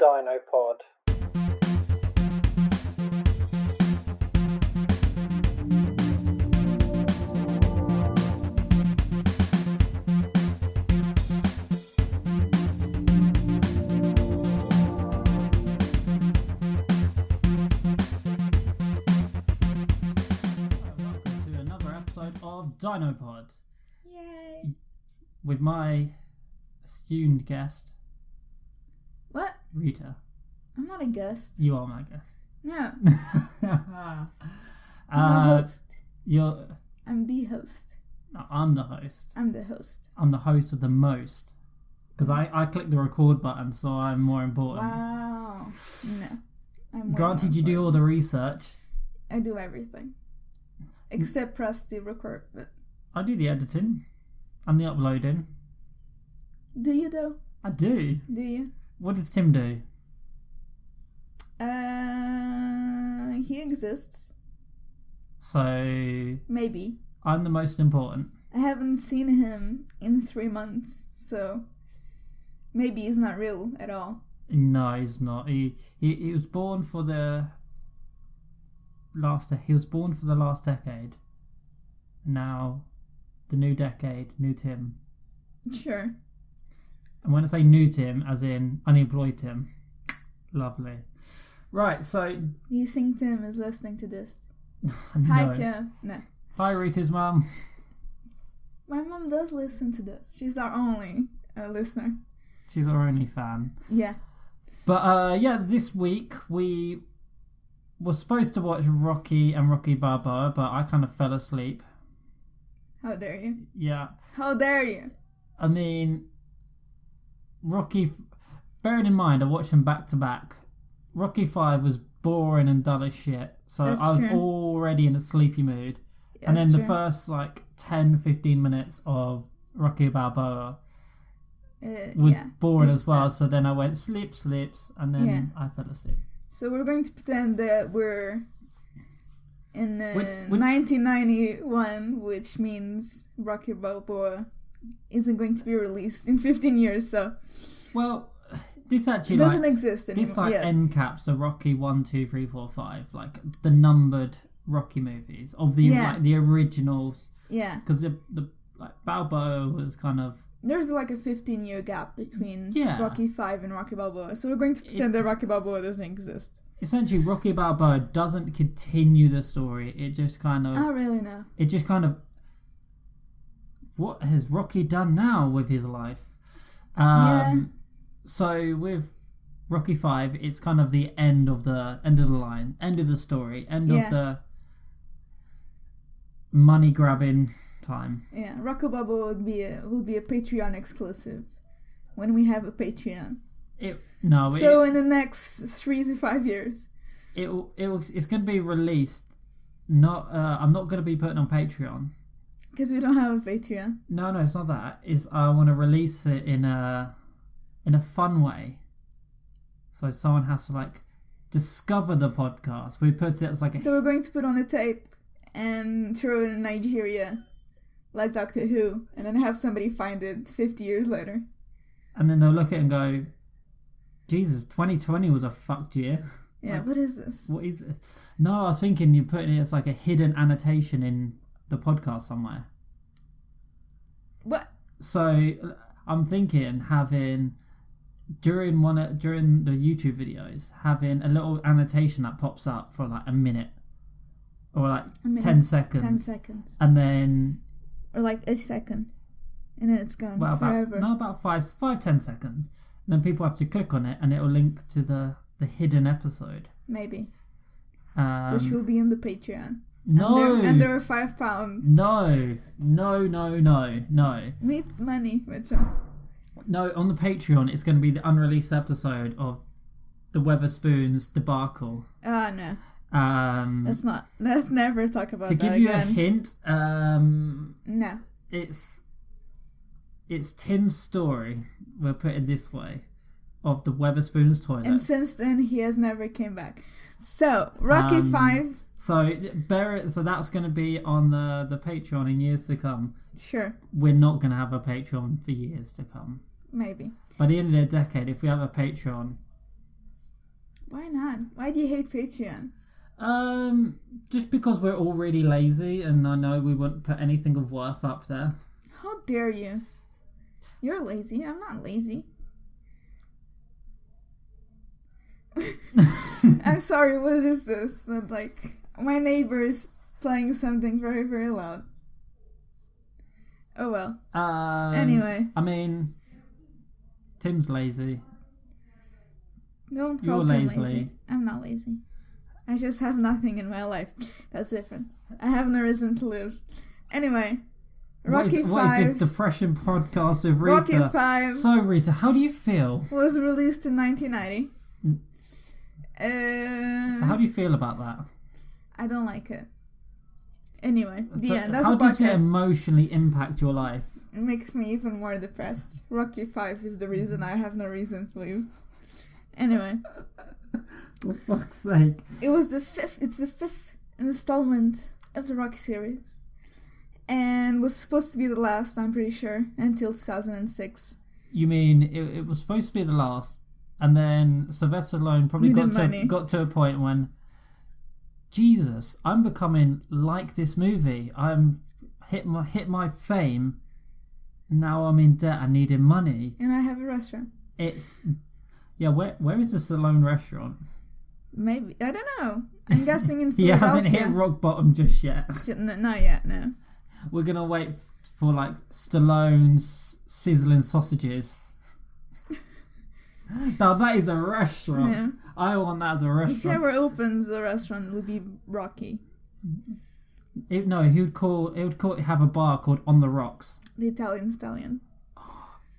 DinoPod. Welcome to another episode of DinoPod. Yay! With my esteemed guest, What? Rita. I'm not a guest. You are my guest. No. I'm the host. I'm the host. No, I'm the host. I'm the host. I'm the host of the most. Because I clicked the record button, so I'm more important. Wow. No. I'm Granted, you do all the research. I do everything. Except press the record button. I do the editing and the uploading. Do you though? I do. Do you? What does Tim do? He exists. So Maybe. I'm the most important. I haven't seen him in 3 months, so maybe he's not real at all. No, he's not. He was born for the last. He was born for the last decade. Now, the new decade, new Tim. Sure. And when I say new Tim, as in unemployed Tim. Lovely. Right, so... Do you think Tim is listening to this? No. Hi, Tim. No. Hi, Rita's mum. My mom does listen to this. She's our only listener. She's our only fan. Yeah. But, this week we were supposed to watch Rocky and Rocky Balboa, but I kind of fell asleep. How dare you? Yeah. How dare you? I mean, Rocky... Bearing in mind, I watched them back to back. Rocky 5 was boring and dull as shit, so That's I was true. already in a sleepy mood. And then the first 10-15 minutes of Rocky Balboa was boring as well, so then I went slips, and then I fell asleep. So we're going to pretend that we're in 1991, which means Rocky Balboa isn't going to be released in 15 years, so... Well... This actually doesn't exist anymore. This end caps are Rocky 1, 2, 3, 4, 5, like the numbered Rocky movies of the the originals. Yeah. Because the Balboa was kind of there's like a 15-year gap between Yeah. Rocky 5 and Rocky Balboa, so we're going to pretend that Rocky Balboa doesn't exist. Essentially, Rocky Balboa doesn't continue the story. It just kind of. Oh, really? No. It just kind of. What has Rocky done now with his life? So with Rocky 5, it's kind of the end of the line, end of the story, end of the money grabbing time. Yeah, Rocky Balboa will be a Patreon exclusive when we have a Patreon. In the next 3 to 5 years, it's going to be released. Not I'm not going to be putting on Patreon because we don't have a Patreon. No, it's not that. I want to release it in a fun way. So someone has to discover the podcast. We put it as So we're going to put on a tape and throw it in Nigeria like Doctor Who, and then have somebody find it 50 years later. And then they'll look at it and go, Jesus, 2020 was a fucked year. Yeah, what is this? What is it? No, I was thinking you're putting it as a hidden annotation in the podcast somewhere. What? So I'm thinking having... During the YouTube videos, having a little annotation that pops up for a minute or 10 seconds. 10 seconds. And then... Or a second. And then it's gone forever. About 10 seconds. And then people have to click on it and it'll link to the hidden episode. Maybe. Which will be in the Patreon. No. Under £5. No. Meet money, Mitchell. No, on the Patreon, it's going to be the unreleased episode of the Weatherspoons debacle. Oh, no. Let's never talk about that again. To give you a hint, no. It's Tim's story, we'll put it this way, of the Weatherspoons toilets. And since then, he has never came back. So, Rocky 5. So that's going to be on the Patreon in years to come. Sure. We're not going to have a Patreon for years to come. Maybe. By the end of the decade, if we have a Patreon, Why not? Why do you hate Patreon? Just because we're already lazy, and I know we wouldn't put anything of worth up there. How dare you? You're lazy. I'm not lazy. I'm sorry, what is this? Like, my neighbor is playing something very, very loud. Oh well. Anyway. I mean, Tim's lazy. Don't call Tim lazy. I'm not lazy. I just have nothing in my life. That's different. I have no reason to live. Anyway. Rocky 5. What is this depression podcast of Rita? Rocky 5. So, Rita, how do you feel? Was released in 1990. So how do you feel about that? I don't like it. Anyway, so how does it emotionally impact your life? It makes me even more depressed. Rocky 5 is the reason I have no reason to leave. Anyway. For fuck's sake. It's the fifth installment of the Rocky series. And was supposed to be the last, I'm pretty sure, until 2006. You mean it was supposed to be the last, and then Sylvester Stallone probably got to a point when, Jesus, I'm becoming like this movie. I'm hit my fame. Now I'm in debt. I needed money. And I have a restaurant. Where is the Stallone restaurant? Maybe, I don't know. I'm guessing in He Philadelphia. hasn't hit rock bottom just yet. Not yet, no. We're gonna wait for like Stallone's sizzling sausages. Now that is a restaurant. Yeah. I want that as a restaurant. If he ever opens a restaurant, it would be Rocky. He would have a bar called On the Rocks. The Italian Stallion.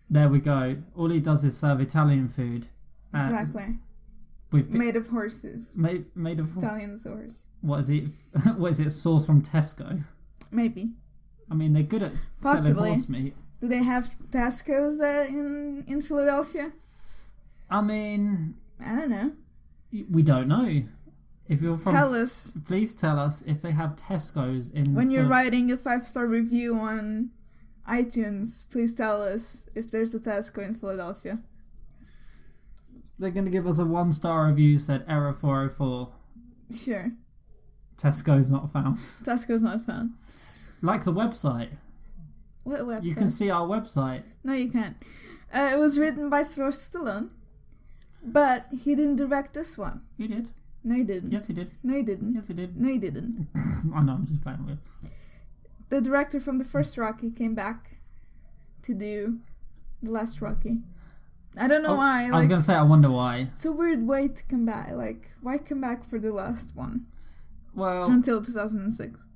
There we go. All he does is serve Italian food. Exactly. Made of horses. Made of Stallion's horse. What is it? What is it? Sourced from Tesco? Maybe. I mean, they're good at selling horse meat. Do they have Tesco's in Philadelphia? I mean, I don't know. We don't know. If you're from, tell us. Please tell us if they have Tesco's in. When you're writing a 5-star review on iTunes, please tell us if there's a Tesco in Philadelphia. They're going to give us a 1-star review, said error 404. Sure. Tesco's not found. Tesco's not found. Like the website. What website? You can see our website. No, you can't. It was written by Sylvester Stallone, but he didn't direct this one. He did. No, he didn't. Yes, he did. No, he didn't. Yes, he did. No, he didn't. I know, I'm just playing with you. The director from the first Rocky came back to do the last Rocky. I don't know why. I was going to say, I wonder why. It's a weird way to come back. Like, why come back for the last one? Well... Until 2006.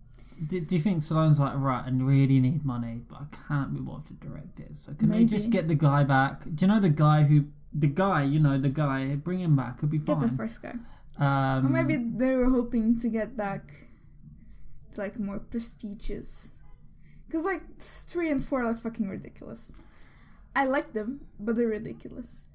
Do you think Stallone's like, right, I really need money, but I can't be bothered to direct it. So can they just get the guy back? Do you know the guy, bring him back, it'd be fine. Get the first guy. Or maybe they were hoping to get back to, like, more prestigious. Because, like, 3 and 4 are fucking ridiculous. I like them, but they're ridiculous.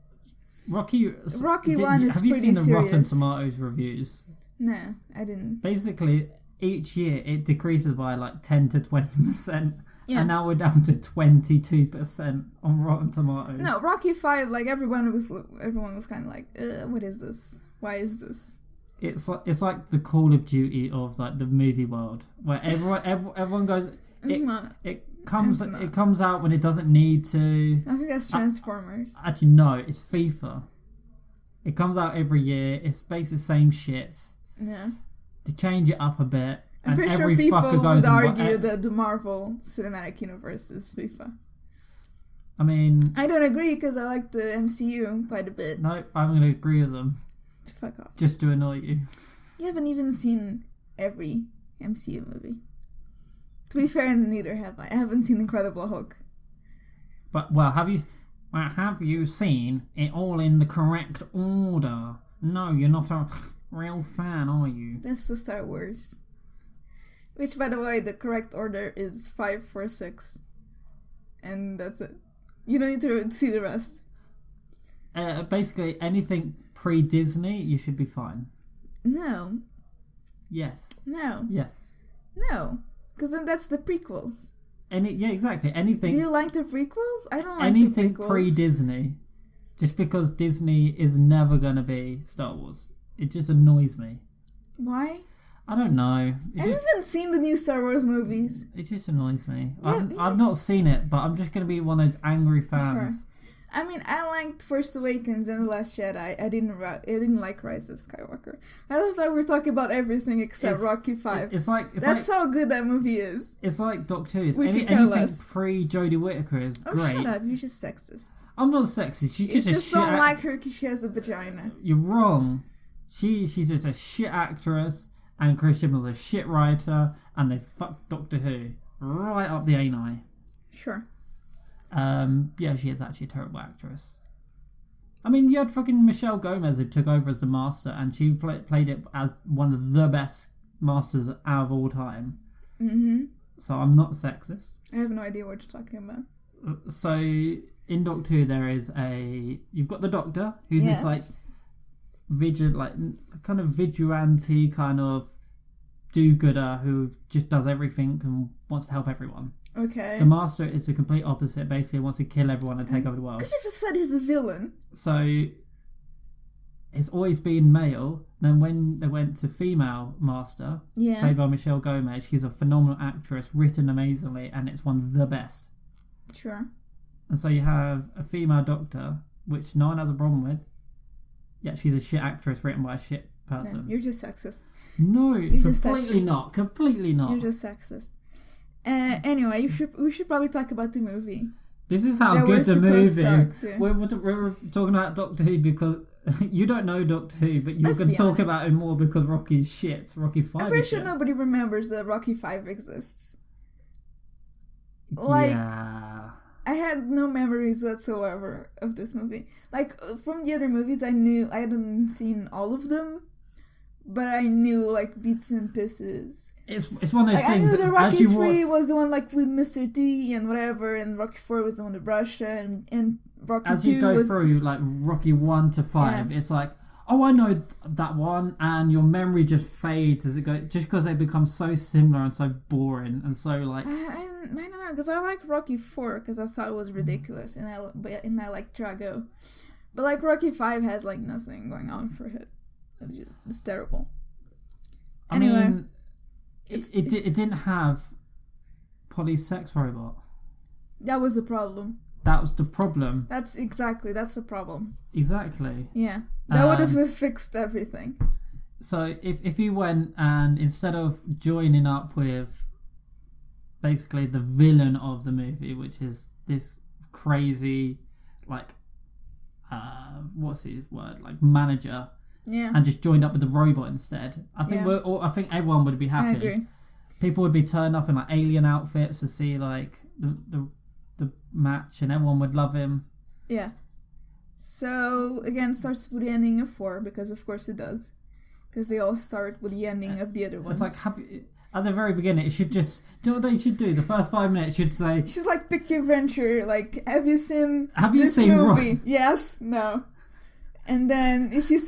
Rocky 1 is pretty serious. Have you seen the Rotten Tomatoes reviews? No, I didn't. Basically, each year it decreases by like 10 to 20%. Yeah. And now we're down to 22% on Rotten Tomatoes. No, Rocky 5, like everyone was kind of like, what is this? Why is this? It's like the Call of Duty of like the movie world, where everyone goes. It comes out when it doesn't need to. I think that's Transformers. Actually, no, it's FIFA. It comes out every year. It's basically the same shit. Yeah. To change it up a bit. I'm pretty sure people would argue that the Marvel Cinematic Universe is FIFA. I mean... I don't agree because I like the MCU quite a bit. No, I'm going to agree with them. Fuck off. Just to annoy you. You haven't even seen every MCU movie. To be fair, neither have I. I haven't seen Incredible Hulk. But, have you seen it all in the correct order? No, you're not a real fan, are you? That's the Star Wars. Which, by the way, the correct order is 5, 4, 6. And that's it. You don't need to see the rest. Basically, anything pre-Disney, you should be fine. No. Yes. No. Yes. No. Because then that's the prequels. Yeah, exactly. Anything. Do you like the prequels? I don't like anything the prequels. Pre-Disney. Just because Disney is never going to be Star Wars. It just annoys me. Why? I don't know. I haven't seen the new Star Wars movies. It just annoys me. Yeah, I've not seen it, but I'm just going to be one of those angry fans. Sure. I mean, I liked Force Awakens and The Last Jedi. I didn't like Rise of Skywalker. I love that we're talking about everything except Rocky 5. That's how good that movie is. It's like Doctor Who. Anything pre-Jodie Whittaker is great. Shut up. You're just sexist. I'm not sexist. She's just you just don't like her because she has a vagina. You're wrong. She's just a shit actress, and Chris Chibnall's a shit writer, and they fucked Doctor Who right up the ani. Sure. Yeah, she is actually a terrible actress. I mean, you had fucking Michelle Gomez who took over as the Master, and she played it as one of the best Masters out of all time. Mm-hmm. So I'm not sexist. I have no idea what you're talking about. So in Doctor Who, you've got the Doctor, who's this like kind of vigilante kind of do-gooder who just does everything and wants to help everyone. Okay. The Master is the complete opposite. Basically, wants to kill everyone and take over the world. Could you have said he's a villain? So it's always been male. Then when they went to female Master, played by Michelle Gomez, she's a phenomenal actress, written amazingly, and it's one of the best. Sure. And so you have a female Doctor, which no one has a problem with. Yeah, she's a shit actress written by a shit person. You're just sexist. No, completely not. Completely not. You're just sexist. Anyway, we should probably talk about the movie. This is how good the movie. We're talking about Doctor Who because you don't know Doctor Who, but you can talk about it more because Rocky's shit. Rocky 5 I'm pretty sure nobody remembers that Rocky 5 exists. I had no memories whatsoever of this movie. Like, from the other movies, I hadn't seen all of them, but I knew, like, bits and pieces. It's one of those things. I knew that Rocky 3 was the one, like, with Mr. T and whatever, and Rocky 4 was the one with Russia, and Rocky 2 was... As you go through, like, Rocky 1 to 5, it's like, oh, I know that one, and your memory just fades as it goes, just because they become so similar and so boring, and so, like... I don't know, because I like Rocky 4, because I thought it was ridiculous, and I like Drago. But, like, Rocky 5 has, like, nothing going on for it. It's terrible. Anyway, I mean, it didn't have Polly's sex robot. That was the problem. That was the problem. That's the problem. Exactly. Yeah. That would have fixed everything. So if you went and instead of joining up with basically the villain of the movie, which is this crazy, like, what's his word? Like, manager. Yeah. And just joined up with the robot instead. I think I think everyone would be happy. I agree. People would be turned up in like alien outfits to see like the match, and everyone would love him. Yeah. So again, starts with the ending of 4 because of course it does, because they all start with the ending of the other one. It's like at the very beginning, it should just do you know what they should do. The first 5 minutes should say. You should like pick your venture. Like, have you seen this movie? Yes. No. And then if you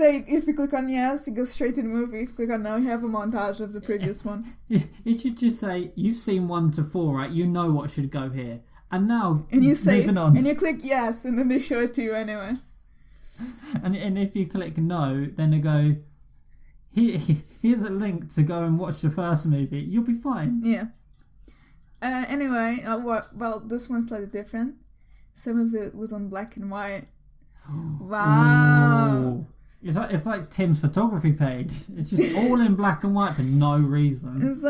click on yes, it goes straight to the movie. If you click on no, you have a montage of the previous one. It should just say, you've seen 1 to 4, right? You know what should go here. And now, and you say, moving on. And you click yes, and then they show it to you anyway. And if you click no, then they go, here's a link to go and watch the first movie. You'll be fine. Yeah. Anyway, this one's slightly different. Some of it was on black and white. Wow. Ooh. It's like Tim's photography page. It's just all in black and white for no reason. It's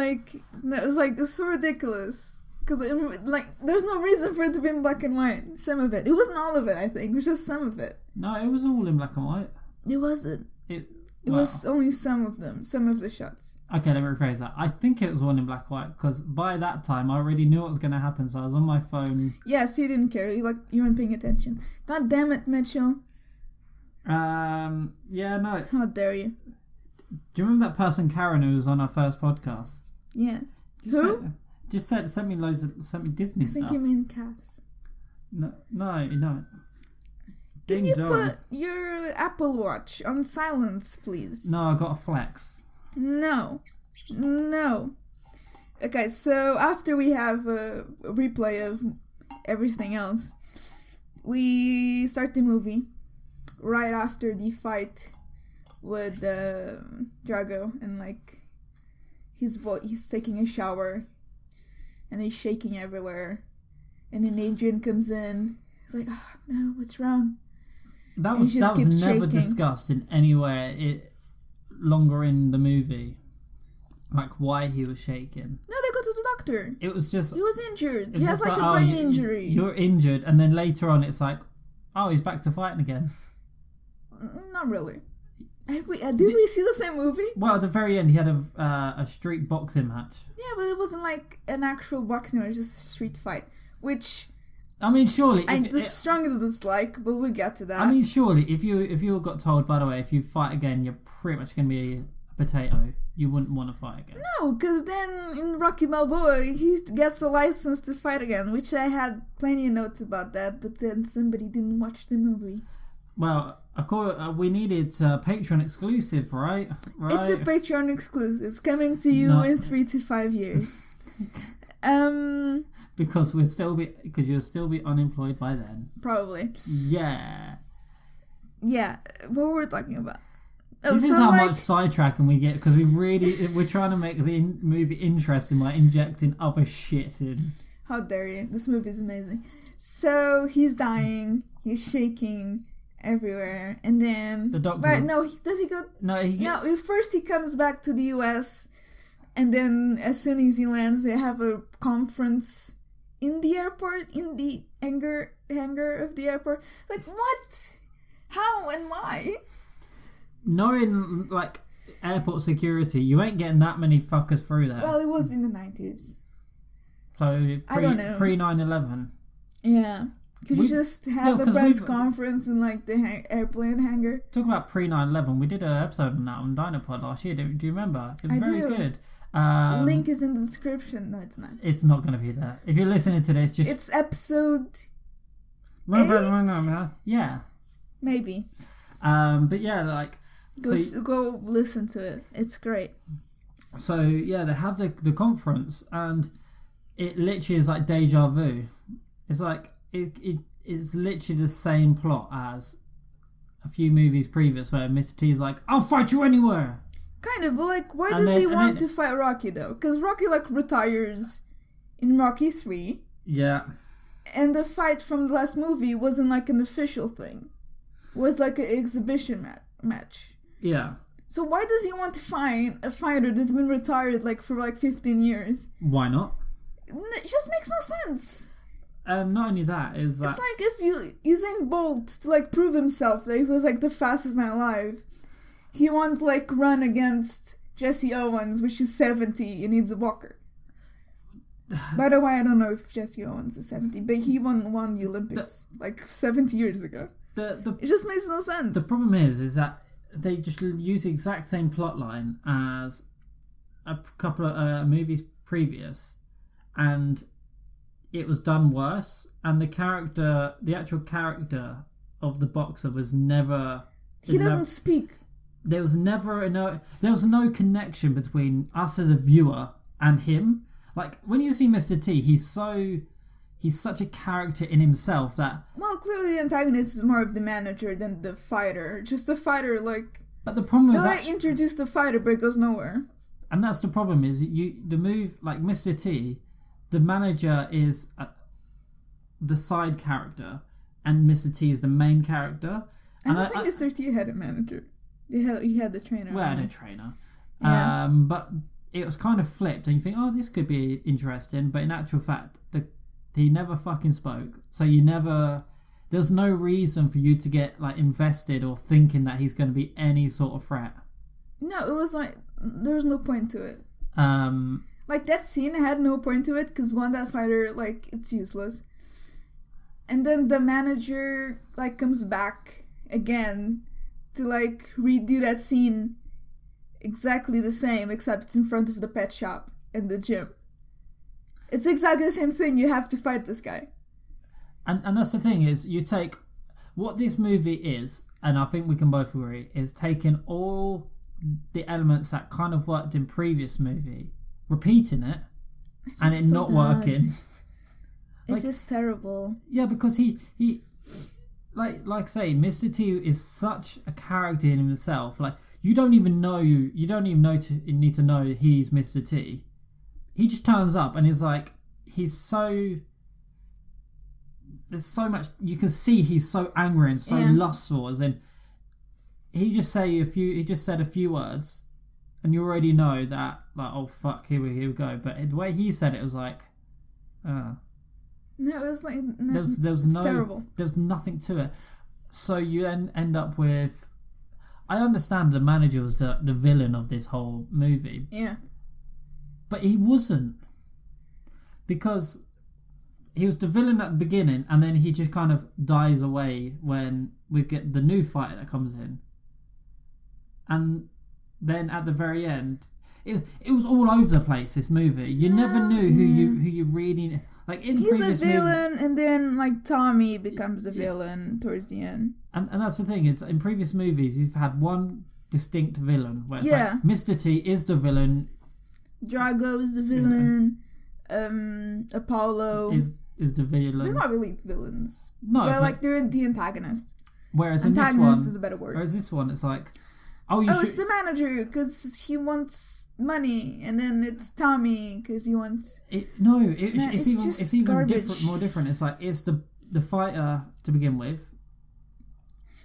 so ridiculous. Because like there's no reason for it to be in black and white. Some of it. It wasn't all of it, I think. It was just some of it. No, it was all in black and white. It wasn't. It was only some of them. Some of the shots. Okay, let me rephrase that. I think it was one in black and white because by that time I already knew what was going to happen, so I was on my phone. Yeah, so you didn't care. You weren't paying attention. God damn it, Mitchell. Yeah, no. How dare you? Do you remember that person Karen who was on our first podcast? Yeah. Who? Sent me Disney stuff. I think you mean Cass. No. Can you put your Apple Watch on silence, please? No, I got a flex. No. Okay, so after we have a replay of everything else, we start the movie. right after the fight with Drago, and like he's taking a shower and he's shaking everywhere, and then Adrian comes in. He's like, oh no, what's wrong? That was never shaking. Discussed in anywhere longer in the movie, like why he was shaking. No, they go to the doctor. It was just, he was injured. He has like a brain injury. You're injured, and then later on it's like, oh, he's back to fighting again. Not really. Did we see the same movie? Well, at the very end, he had a street boxing match. Yeah, but it wasn't like an actual boxing match, just a street fight. Which, I mean, surely I strongly dislike, but we'll get to that. I mean, surely if you got told, by the way, if you fight again, you're pretty much going to be a potato. You wouldn't want to fight again. No, because then in Rocky Balboa, he gets a license to fight again, which I had plenty of notes about that, but then somebody didn't watch the movie. Well, of course, we needed Patreon exclusive, right? It's a Patreon exclusive coming to you in 3 to 5 years. Because you'll still be unemployed by then. Probably. Yeah. Yeah. What were we talking about? This is how much sidetracking we get, because we're trying to make the movie interesting by injecting other shit in. How dare you? This movie is amazing. So he's dying. He's shaking everywhere, and then the doctor. But no, does he go? No, first he comes back to the U.S., and then as soon as he lands, they have a conference in the airport, in the hangar of the airport. Like, what? How and why? Knowing, like, airport security, you ain't getting that many fuckers through there. Well, it was in the 90s. So, I don't know. Pre 9/11. Yeah. Could you just have a press conference in, like, the airplane hangar? Talking about pre 9/11, we did an episode on that on DinoPod last year. Do you remember? It was very good. Link is in the description. No, it's not. It's not going to be there. If you're listening to this, just... It's episode 8? Yeah. Maybe. But yeah, like... Go listen to it. It's great. So, yeah, they have the conference, and it literally is like deja vu. It's like... It's literally the same plot as a few movies previous, where Mr. T is like, I'll fight you anywhere! Kind of, but like, why does he want to fight Rocky, though? Because Rocky, like, retires in Rocky 3. Yeah. And the fight from the last movie wasn't, like, an official thing. It was, like, an exhibition match. Yeah. So why does he want to find a fighter that's been retired, like, for, like, 15 years? Why not? It just makes no sense. Not only that, is that... It's like if Usain Bolt, to, like, prove himself that he was, like, the fastest man alive, he won't, like, run against Jesse Owens, which is 70 and needs a walker. By the way, I don't know if Jesse Owens is 70, but he won the Olympics, like, 70 years ago. It just makes no sense. The problem is that they just use the exact same plotline as a couple of movies previous, and it was done worse, and the actual character of the boxer was never... He doesn't speak. There was no connection between us as a viewer and him. Like, when you see Mr. T, he's such a character in himself that... Well, clearly the antagonist is more of the manager than the fighter. Just the fighter, like... But the problem with that... They introduce the fighter, but it goes nowhere. And that's the problem, is the move, like Mr. T, the manager is the side character, and Mr. T is the main character. And I think Mr. T had a manager. He had the trainer. Well, I had a trainer. Yeah. But it was kind of flipped, and you think, oh, this could be interesting, but in actual fact, he never fucking spoke. So there's no reason for you to get, like, invested or thinking that he's going to be any sort of threat. No, it was like, there was no point to it. Like, that scene had no point to it, because that fighter, like, it's useless. And then the manager, like, comes back again to, like, redo that scene exactly the same, except it's in front of the pet shop and the gym. It's exactly the same thing. You have to fight this guy. And that's the thing, is you take what this movie is, and I think we can both agree, is taking all the elements that kind of worked in previous movie, repeating it, and it not working. It's just terrible. Yeah, because he like I say, Mr. T is such a character in himself. Like, you don't even need to know he's Mr. T. He just turns up and he's like, there's so much, you can see he's so angry and so lustful, as in, he just said a few words, and you already know that, like, oh fuck, here we go. But the way he said it was like, no, it was like, no, there was terrible. There was nothing to it. So you then end up with, I understand the manager was the villain of this whole movie. Yeah. But he wasn't. Because he was the villain at the beginning, and then he just kind of dies away when we get the new fighter that comes in. And then at the very end, it was all over the place, this movie. You never knew who you really... Like, in he's previous a villain, and then, like, Tommy becomes a villain towards the end. And that's the thing, is in previous movies, you've had one distinct villain, where it's like, Mr. T is the villain... Drago is the villain. Apollo is the villain. They're not really villains. No, but like they're the antagonist. Whereas antagonist in this one, is a better word. Whereas this one, it's like, it's the manager because he wants money, and then it's Tommy because he wants. It's even garbage. more different. It's like it's the fighter to begin with.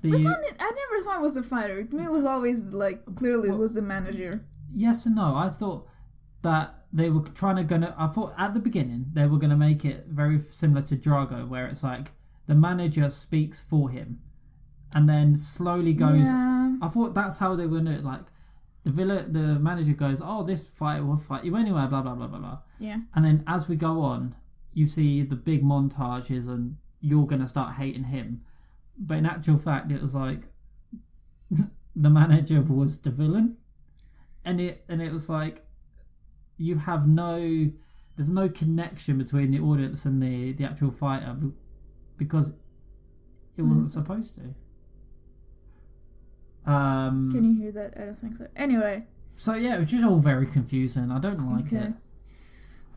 I never thought it was the fighter. To me, it was always like clearly it was the manager. Yes and no. I thought that they were I thought at the beginning they were gonna make it very similar to Drago, where it's like the manager speaks for him, and then slowly goes. Yeah. I thought that's how they were gonna, like, the manager goes, oh, this fighter will fight you anyway, blah blah blah blah blah. Yeah. And then as we go on, you see the big montages, and you're gonna start hating him. But in actual fact, it was like the manager was the villain, and it was like. There's no connection between the audience and the actual fighter because it wasn't supposed to. Can you hear that? I don't think so. Anyway. So yeah, it was just all very confusing. I don't like it.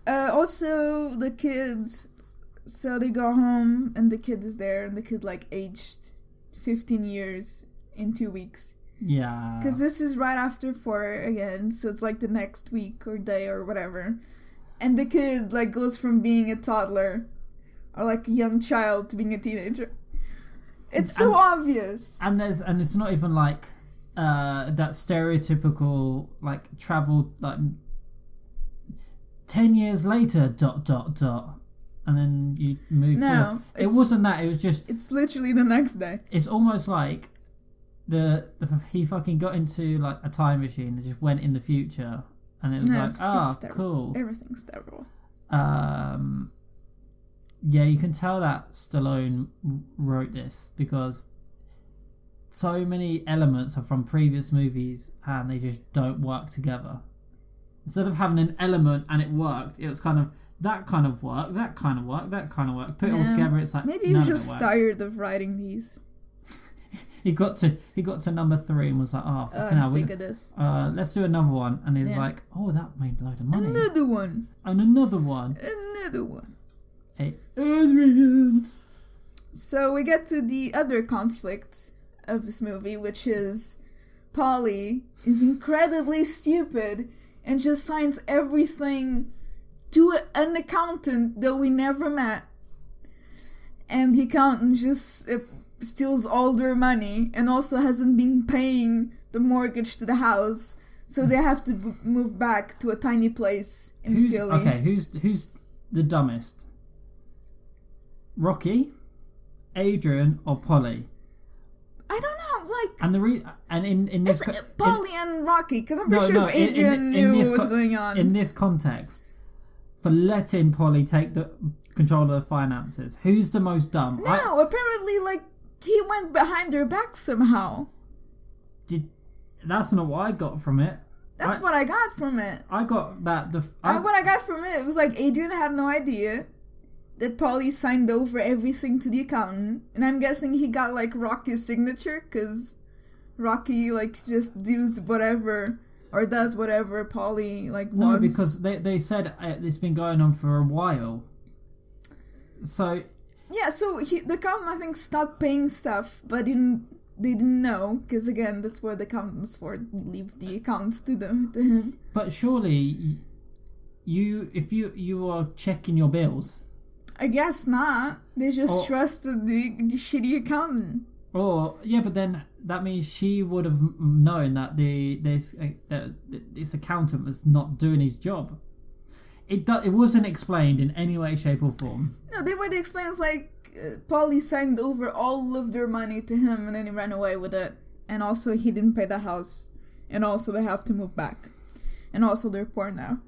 Also, the kids, so they go home and the kid is there, and the kid like aged 15 years in 2 weeks. Yeah. Because this is right after 4 again, so it's like the next week or day or whatever. And the kid like goes from being a toddler or like a young child to being a teenager. It's so obvious. And it's not even like that stereotypical like travel like 10 years later ... and then you move forward. It wasn't that, it was just it's literally the next day. It's almost like he fucking got into like a time machine and just went in the future, and it was cool. Everything's terrible. Yeah, you can tell that Stallone wrote this because so many elements are from previous movies and they just don't work together. Instead of having an element and it worked, it was kind of that kind of work, that kind of work, that kind of work. Put it all together, it's like maybe he was just tired of writing these. He got to number 3 and was like, oh, fucking hell. I'm sick of this. Let's do another one. And he's like, oh, that made a load of money. Another one. And another one. Another one. Adrian. So we get to the other conflict of this movie, which is Polly is incredibly stupid and just signs everything to an accountant that we never met. And the accountant just... steals all their money and also hasn't been paying the mortgage to the house, so they have to move back to a tiny place in Philly. Okay, who's the dumbest? Rocky, Adrian, or Polly? I don't know, like. And in this Polly and Rocky, because I'm pretty sure if Adrian knew what was going on. In this context, for letting Polly take the control of the finances, who's the most dumb? No, apparently, like. He went behind her back somehow. That's not what I got from it. That's what I got from it. I got that... what I got from it was like Adrian had no idea that Polly signed over everything to the accountant. And I'm guessing he got like Rocky's signature because Rocky like just does whatever or does whatever Polly like wants. No, because they said it's been going on for a while. So... Yeah, so the accountant, I think, stopped paying stuff, but they didn't know, because again, that's what the accountant's for. Leave the accounts to him. But surely, if you are checking your bills. I guess not. They just trusted the shitty accountant. But then that means she would have known that this accountant was not doing his job. It wasn't explained in any way, shape, or form. No, the way they explained is like Polly signed over all of their money to him, and then he ran away with it. And also, he didn't pay the house, and also they have to move back, and also they're poor now.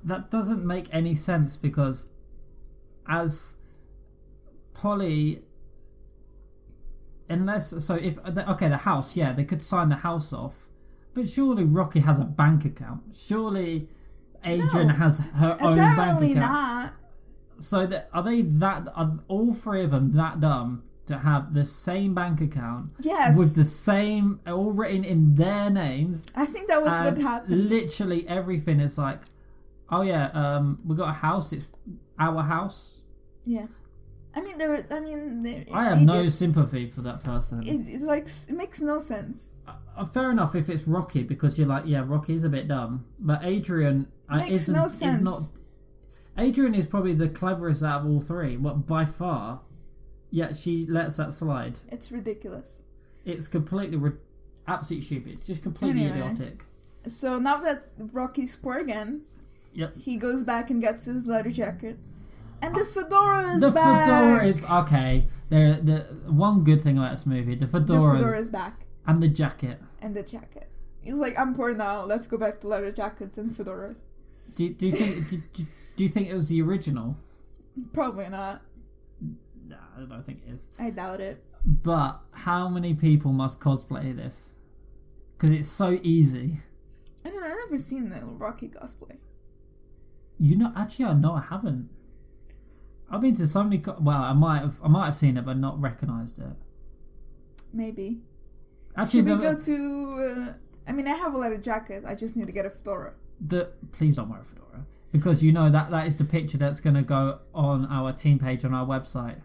That doesn't make any sense because, as Polly. The house, yeah, they could sign the house off, but surely Rocky has a bank account. Surely Adrian has her own bank account. Apparently not. So are all three of them that dumb to have the same bank account? Yes. With the same, all written in their names. I think that was what happened. Literally everything is like, oh yeah, we got a house. It's our house. Yeah. I have no sympathy for that person. It's like, it makes no sense. Fair enough if it's Rocky, because you're like, yeah, Rocky's a bit dumb. But Adrian makes no sense. Is not. Adrian is probably the cleverest out of all three, by far. Yet she lets that slide. It's ridiculous. It's completely, absolutely stupid. It's just completely idiotic. So now that Rocky's poor again, yep, he goes back and gets his leather jacket. And the fedora is back. The fedora is okay. The one good thing about this movie, the fedora is back. And the jacket. He's like, I'm poor now. Let's go back to leather jackets and fedoras. Do you think do you think it was the original? Probably not. No, I don't think it is. I doubt it. But how many people must cosplay this? Because it's so easy. I don't know. I've never seen the Rocky cosplay. Actually, I haven't. I've been to so many. I might have seen it, but not recognised it. Maybe. Actually, should we go to? I have a leather jacket. I just need to get a fedora. Please don't wear a fedora, because that is the picture that's going to go on our team page on our website.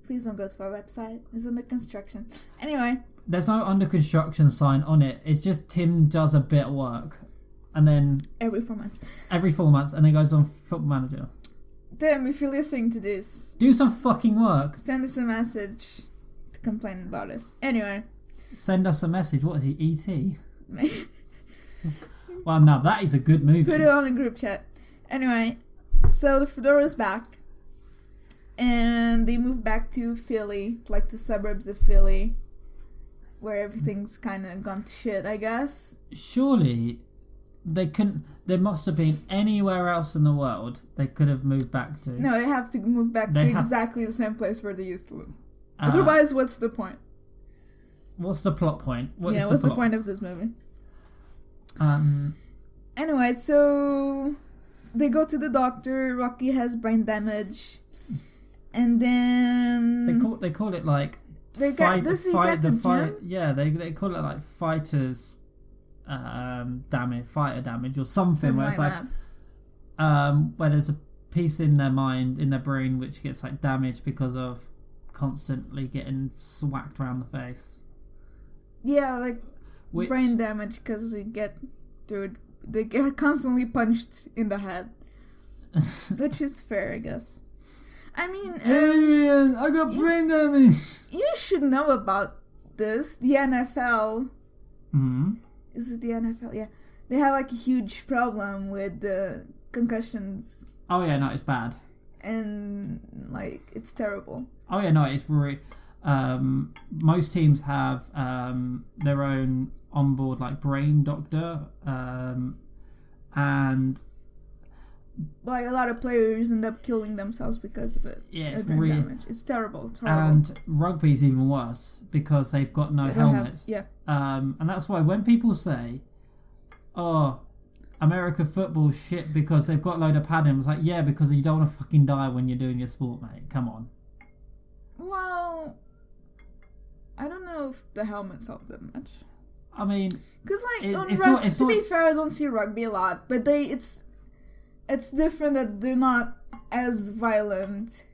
Please don't go to our website. It's under construction. Anyway. There's no under construction sign on it. It's just Tim does a bit of work, and then every 4 months. And then goes on Football Manager. Tim, if you're listening to this, do some fucking work. Send us a message to complain about us. Anyway. Send us a message. What is he, E.T.? Well, now that is a good movie. Put it on the group chat. Anyway, so the fedora's back. And they move back to Philly, like the suburbs of Philly, where everything's kind of gone to shit, I guess. Surely there must have been anywhere else in the world they could have moved back to. No, they have to move back to exactly the same place where they used to live. Otherwise, what's the point? What's the plot point? What's the point of this movie? Anyway, so they go to the doctor. Rocky has brain damage, and then they call it like they call it like fighters fighter damage or something where it's like where there's a piece in their brain which gets like damaged because of constantly getting swacked around the face. Yeah, like brain damage because they get constantly punched in the head, which is fair, I guess. Adrian, I got brain damage. You should know about this. The NFL. Mm-hmm. Is it the NFL? Yeah. They have like a huge problem with the concussions. Oh yeah, no, it's bad. And like, it's terrible. Oh yeah, no, it's really... most teams have their own onboard like brain doctor, and like a lot of players end up killing themselves because of it. Yeah, it's brain damage. It's terrible. It's horrible. And rugby's even worse because they've got no helmets. And that's why when people say, "Oh, American football shit because they've got a load of padding," it's like, yeah, because you don't want to fucking die when you're doing your sport, mate. Come on. Well, I don't know if the helmets help that much. I mean, because like to be fair, I don't see rugby a lot, but it's different that they're not as violent.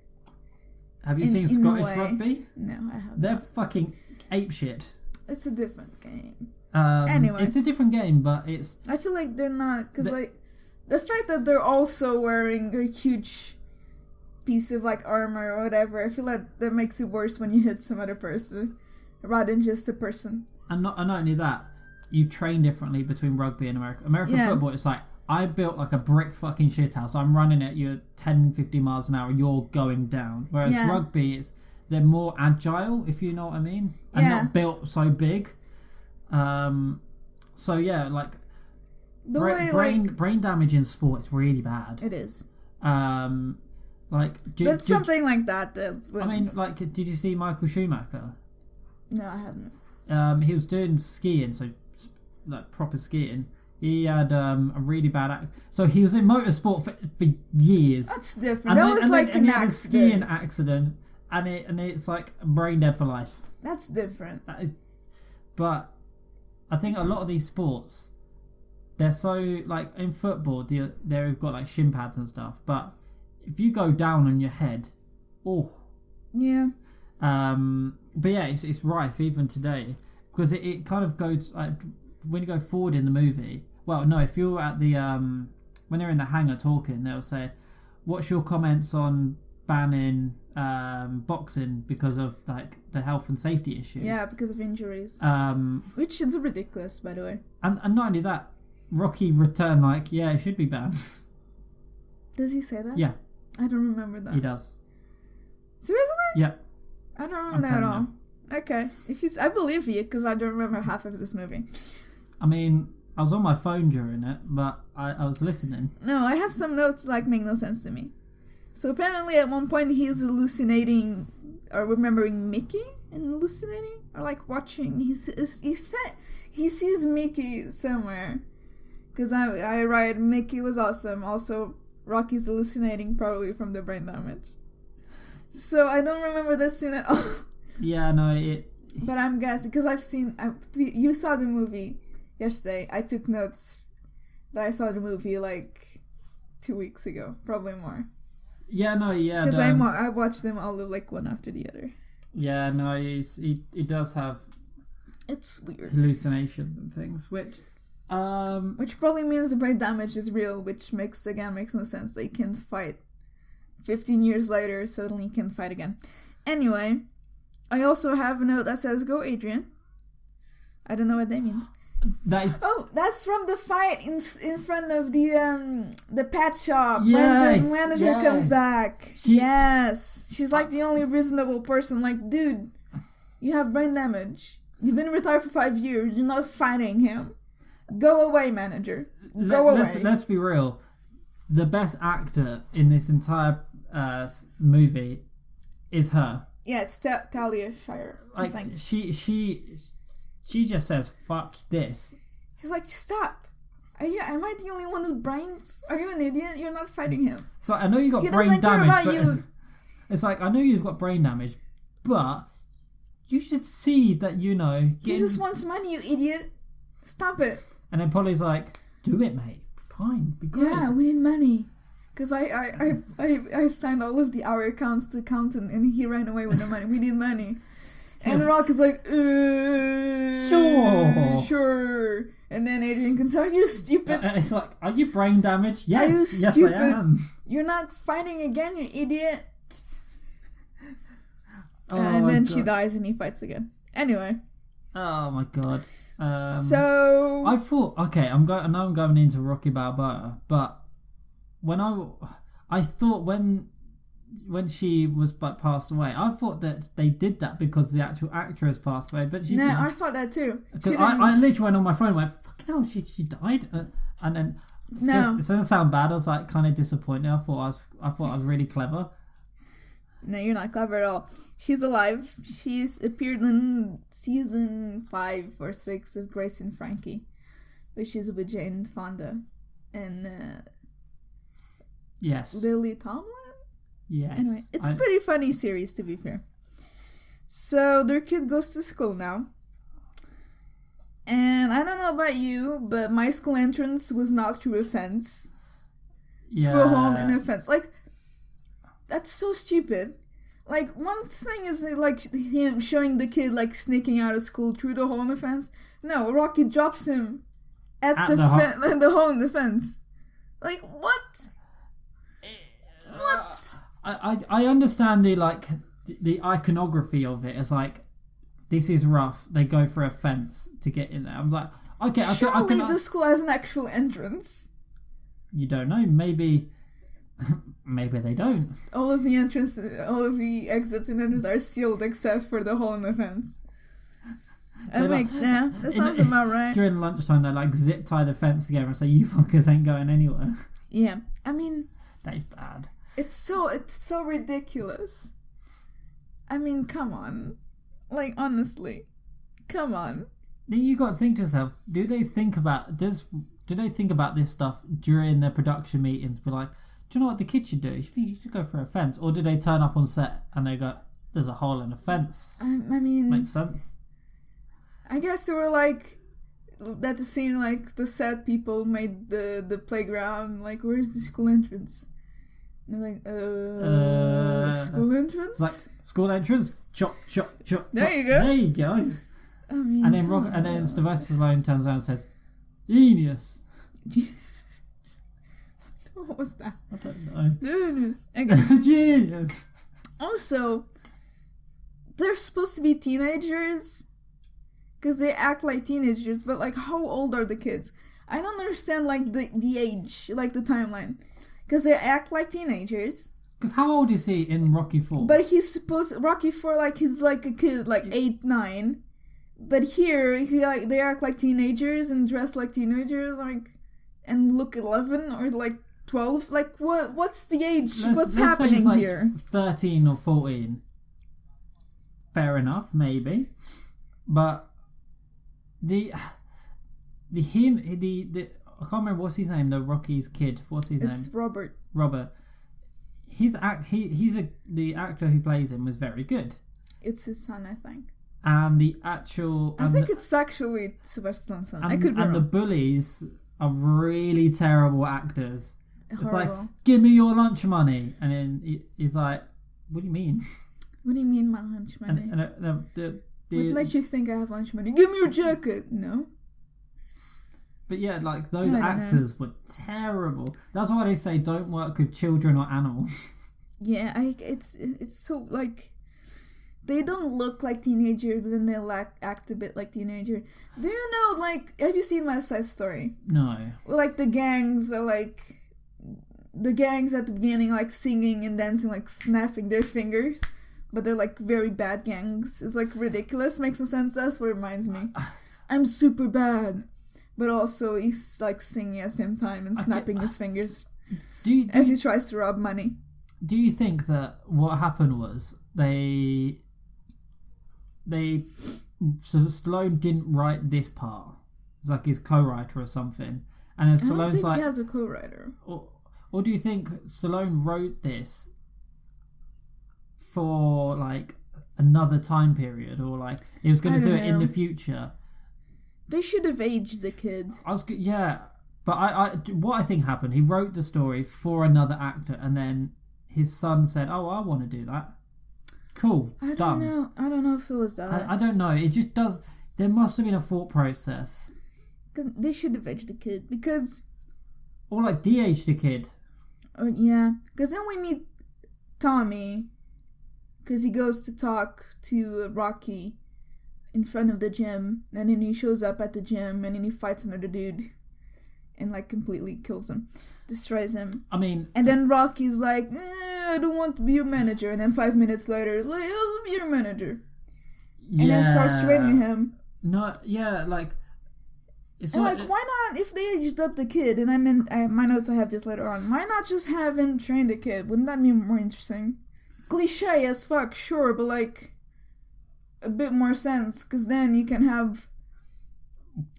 Have you seen Scottish rugby? No, I haven't. They're fucking apeshit. It's a different game. Anyway. It's a different game, but it's... I feel like they're not... Because, the fact that they're also wearing a huge piece of, armor or whatever, I feel like that makes it worse when you hit some other person rather than just a person. And not only that, you train differently between rugby and American football. It's like, I built a brick fucking shithouse. I'm running at you at 10, 15 miles an hour. You're going down. Whereas rugby, they're more agile, if you know what I mean. And not built so big. So yeah, brain damage in sport is really bad. It is. But something like that. I mean, did you see Michael Schumacher? No, I haven't. He was doing skiing, so proper skiing. He had a really bad so he was in motorsport for years. That's different. And he had a skiing accident, and it's brain dead for life. That's different. But I think a lot of these sports, they're so in football, they've got shin pads and stuff. But if you go down on your head, yeah. But yeah, it's rife even today because it kind of goes when you go forward in the movie. Well, no, if you're at the when they're in the hangar talking, they'll say, "What's your comments on banning boxing because of the health and safety issues?" Yeah, because of injuries. Which is ridiculous, by the way. And not only that, Rocky returned it should be banned. Does he say that? Yeah. I don't remember that. He does. Seriously? Yeah. I don't remember that at all. Okay. I believe you, because I don't remember half of this movie. I mean, I was on my phone during it, but I was listening. No, I have some notes make no sense to me. So apparently at one point he's hallucinating or remembering Mickey and hallucinating or watching. He sees Mickey somewhere. Because I write Mickey was awesome. Also, Rocky's hallucinating probably from the brain damage. So I don't remember that scene at all. Yeah, no, But I'm guessing because you saw the movie yesterday. I took notes, but I saw the movie 2 weeks ago, probably more. Yeah, no, yeah. Because I watched them all one after the other. Yeah, no, he does have. It's weird. Hallucinations and things, which probably means the brain damage is real, which makes no sense. They can fight 15 years later, suddenly he can fight again. Anyway, I also have a note that says, "Go Adrian." I don't know what that means. That's from the fight in front of the pet shop when the manager comes back. Yes. She's the only reasonable person. Dude, you have brain damage. You've been retired for 5 years. You're not fighting him. Go away, manager. Go away. Let's be real. The best actor in this entire movie is her. Yeah, it's Talia Shire. I think. She just says, "Fuck this." She's stop. Am I the only one with brains? Are you an idiot? You're not fighting him. So I know you got brain damage, but it's I know you've got brain damage, but you should see that He just wants money, you idiot. Stop it. And then Polly's "Do it, mate. Fine, be good." Yeah, we need money. Because I signed all of the hour accounts to accountant and he ran away with the money. We need money. And Rock is sure. And then Adrian comes out, "Are you stupid?" It's "Are you brain damaged?" Yes, I am. You're not fighting again, you idiot. Oh and then she dies and he fights again. Anyway. Oh my god. So I thought, I'm going into Rocky Balboa, but when I thought when she was passed away, I thought that they did that because the actual actress passed away, but she didn't. I thought that too. Because I literally went on my phone and went, "Fucking hell, she died," and then it doesn't sound bad. I was kind of disappointed. I thought I was really clever. No, you're not clever at all. She's alive. She's appeared in season 5 or 6 of Grace and Frankie, which is with Jane Fonda and yes, Lily Tomlin. Yes. Anyway, it's a pretty funny series, to be fair. So their kid goes to school now. And I don't know about you, but my school entrance was not through a fence. through a hole in a fence. Like, that's so stupid. Like, one thing is like him showing the kid like sneaking out of school through the hole in the fence. No, Rocky drops him at the hole in the fence. Like, what? What? I understand the iconography of it. It's like, this is rough. They go for a fence to get in there. I'm like, okay, surely the school has an actual entrance. You don't know. Maybe they don't. All of the exits and entrances are sealed except for the hole in the fence. That sounds about right. During lunchtime, they like zip tie the fence together and say, "You fuckers ain't going anywhere." Yeah, I mean, that is bad. It's so ridiculous. I mean, come on. Like, honestly, come on. Then you got to think to yourself: do they think about this stuff during their production meetings? Be like, do you know what the kids should do? You should go for a fence, or do they turn up on set and they go, "There's a hole in the fence"? I mean, makes sense. I guess they were like, at the scene, like the set people made the playground. Like, where's the school entrance? And they're like, school entrance? Like, school entrance? Chop, chop, chop. There you go. There you go. I mean, and then Sylvester Stallone turns around and says, "Genius." What was that? I don't know. Genius. Okay. Genius. Also, they're supposed to be teenagers because they act like teenagers, but like, how old are the kids? I don't understand like the age, like the timeline, because they act like teenagers. Because how old is he in Rocky 4? But he's Rocky 4, like, he's like a kid, like 8, 9. But here, they act like teenagers and dress like teenagers, like, and look 11 or like 12. Like, what's the age? What's happening say he's here? Like 13 or 14. Fair enough, maybe. But I can't remember what's his name. The Rocky's kid. What's his name? It's Robert. The actor who plays him was very good. It's his son, I think. And the actual... I think it's actually Sylvester's son. I could be wrong. And the bullies are really terrible actors. Horrible. It's like, "Give me your lunch money." And then he's like, "What do you mean?" What do you mean, my lunch money? What makes you think I have lunch money? Give me your jacket. No. But yeah, like, those actors were terrible. That's why they say don't work with children or animals. Yeah, it's so, like, they don't look like teenagers and they act a bit like teenagers. Do you know, like, have you seen West Side Story? No. Like, the gangs are like, the gangs at the beginning, like, singing and dancing, like, snapping their fingers. But they're, like, very bad gangs. It's, like, ridiculous. Makes no sense. That's what it reminds me. I'm super bad. But also, he's, like, singing at the same time and snapping his fingers as he tries to rob money. Do you think that what happened was Stallone didn't write this part? It's like his co-writer or something. And then Stallone's I don't think he has a co-writer. Or do you think Stallone wrote this for, like, another time period? Or, like, he was going to do it in the future? They should have aged the kid. But what I think happened, he wrote the story for another actor, and then his son said, "Oh, I want to do that." Cool, I don't know if it was that. I don't know. It just does. There must have been a thought process. They should have aged the kid because, or like de-aged the kid. Yeah, because then we meet Tommy, because he goes to talk to Rocky in front of the gym, and then he shows up at the gym, and then he fights another dude and, like, completely kills him, destroys him. I mean... And then Rocky's like, I don't want to be your manager. And then 5 minutes later, like, I'll be your manager. Yeah. And then starts training him. No, yeah, like... It's and, like, why not, if they aged up the kid, and my notes, I have this later on, why not just have him train the kid? Wouldn't that be more interesting? Cliche as fuck, sure, but, like, a bit more sense, because then you can have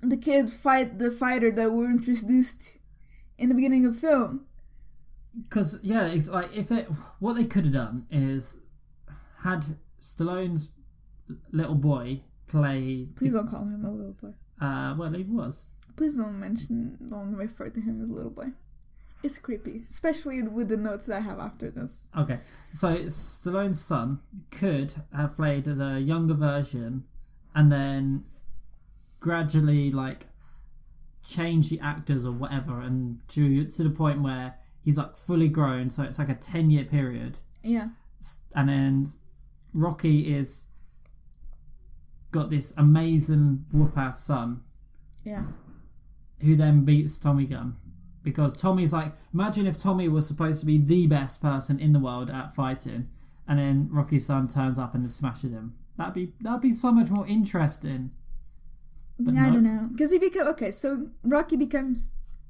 the kid fight the fighter that were introduced in the beginning of the film. Because, yeah, it's like, what they could have done is had Stallone's little boy play... Please don't call him a little boy. Well, he was. Please don't refer to him as a little boy. is creepy, especially with the notes that I have after this. Okay, so Stallone's son could have played the younger version and then gradually like change the actors or whatever, and to the point where he's like fully grown, so it's like a 10-year period. Yeah. And then Rocky is got this amazing whoop-ass son. Yeah. Who then beats Tommy Gunn. Because Tommy's like, imagine if Tommy was supposed to be the best person in the world at fighting, and then Rocky's son turns up and smashes him. That'd be so much more interesting. But I don't know. Because so Rocky becomes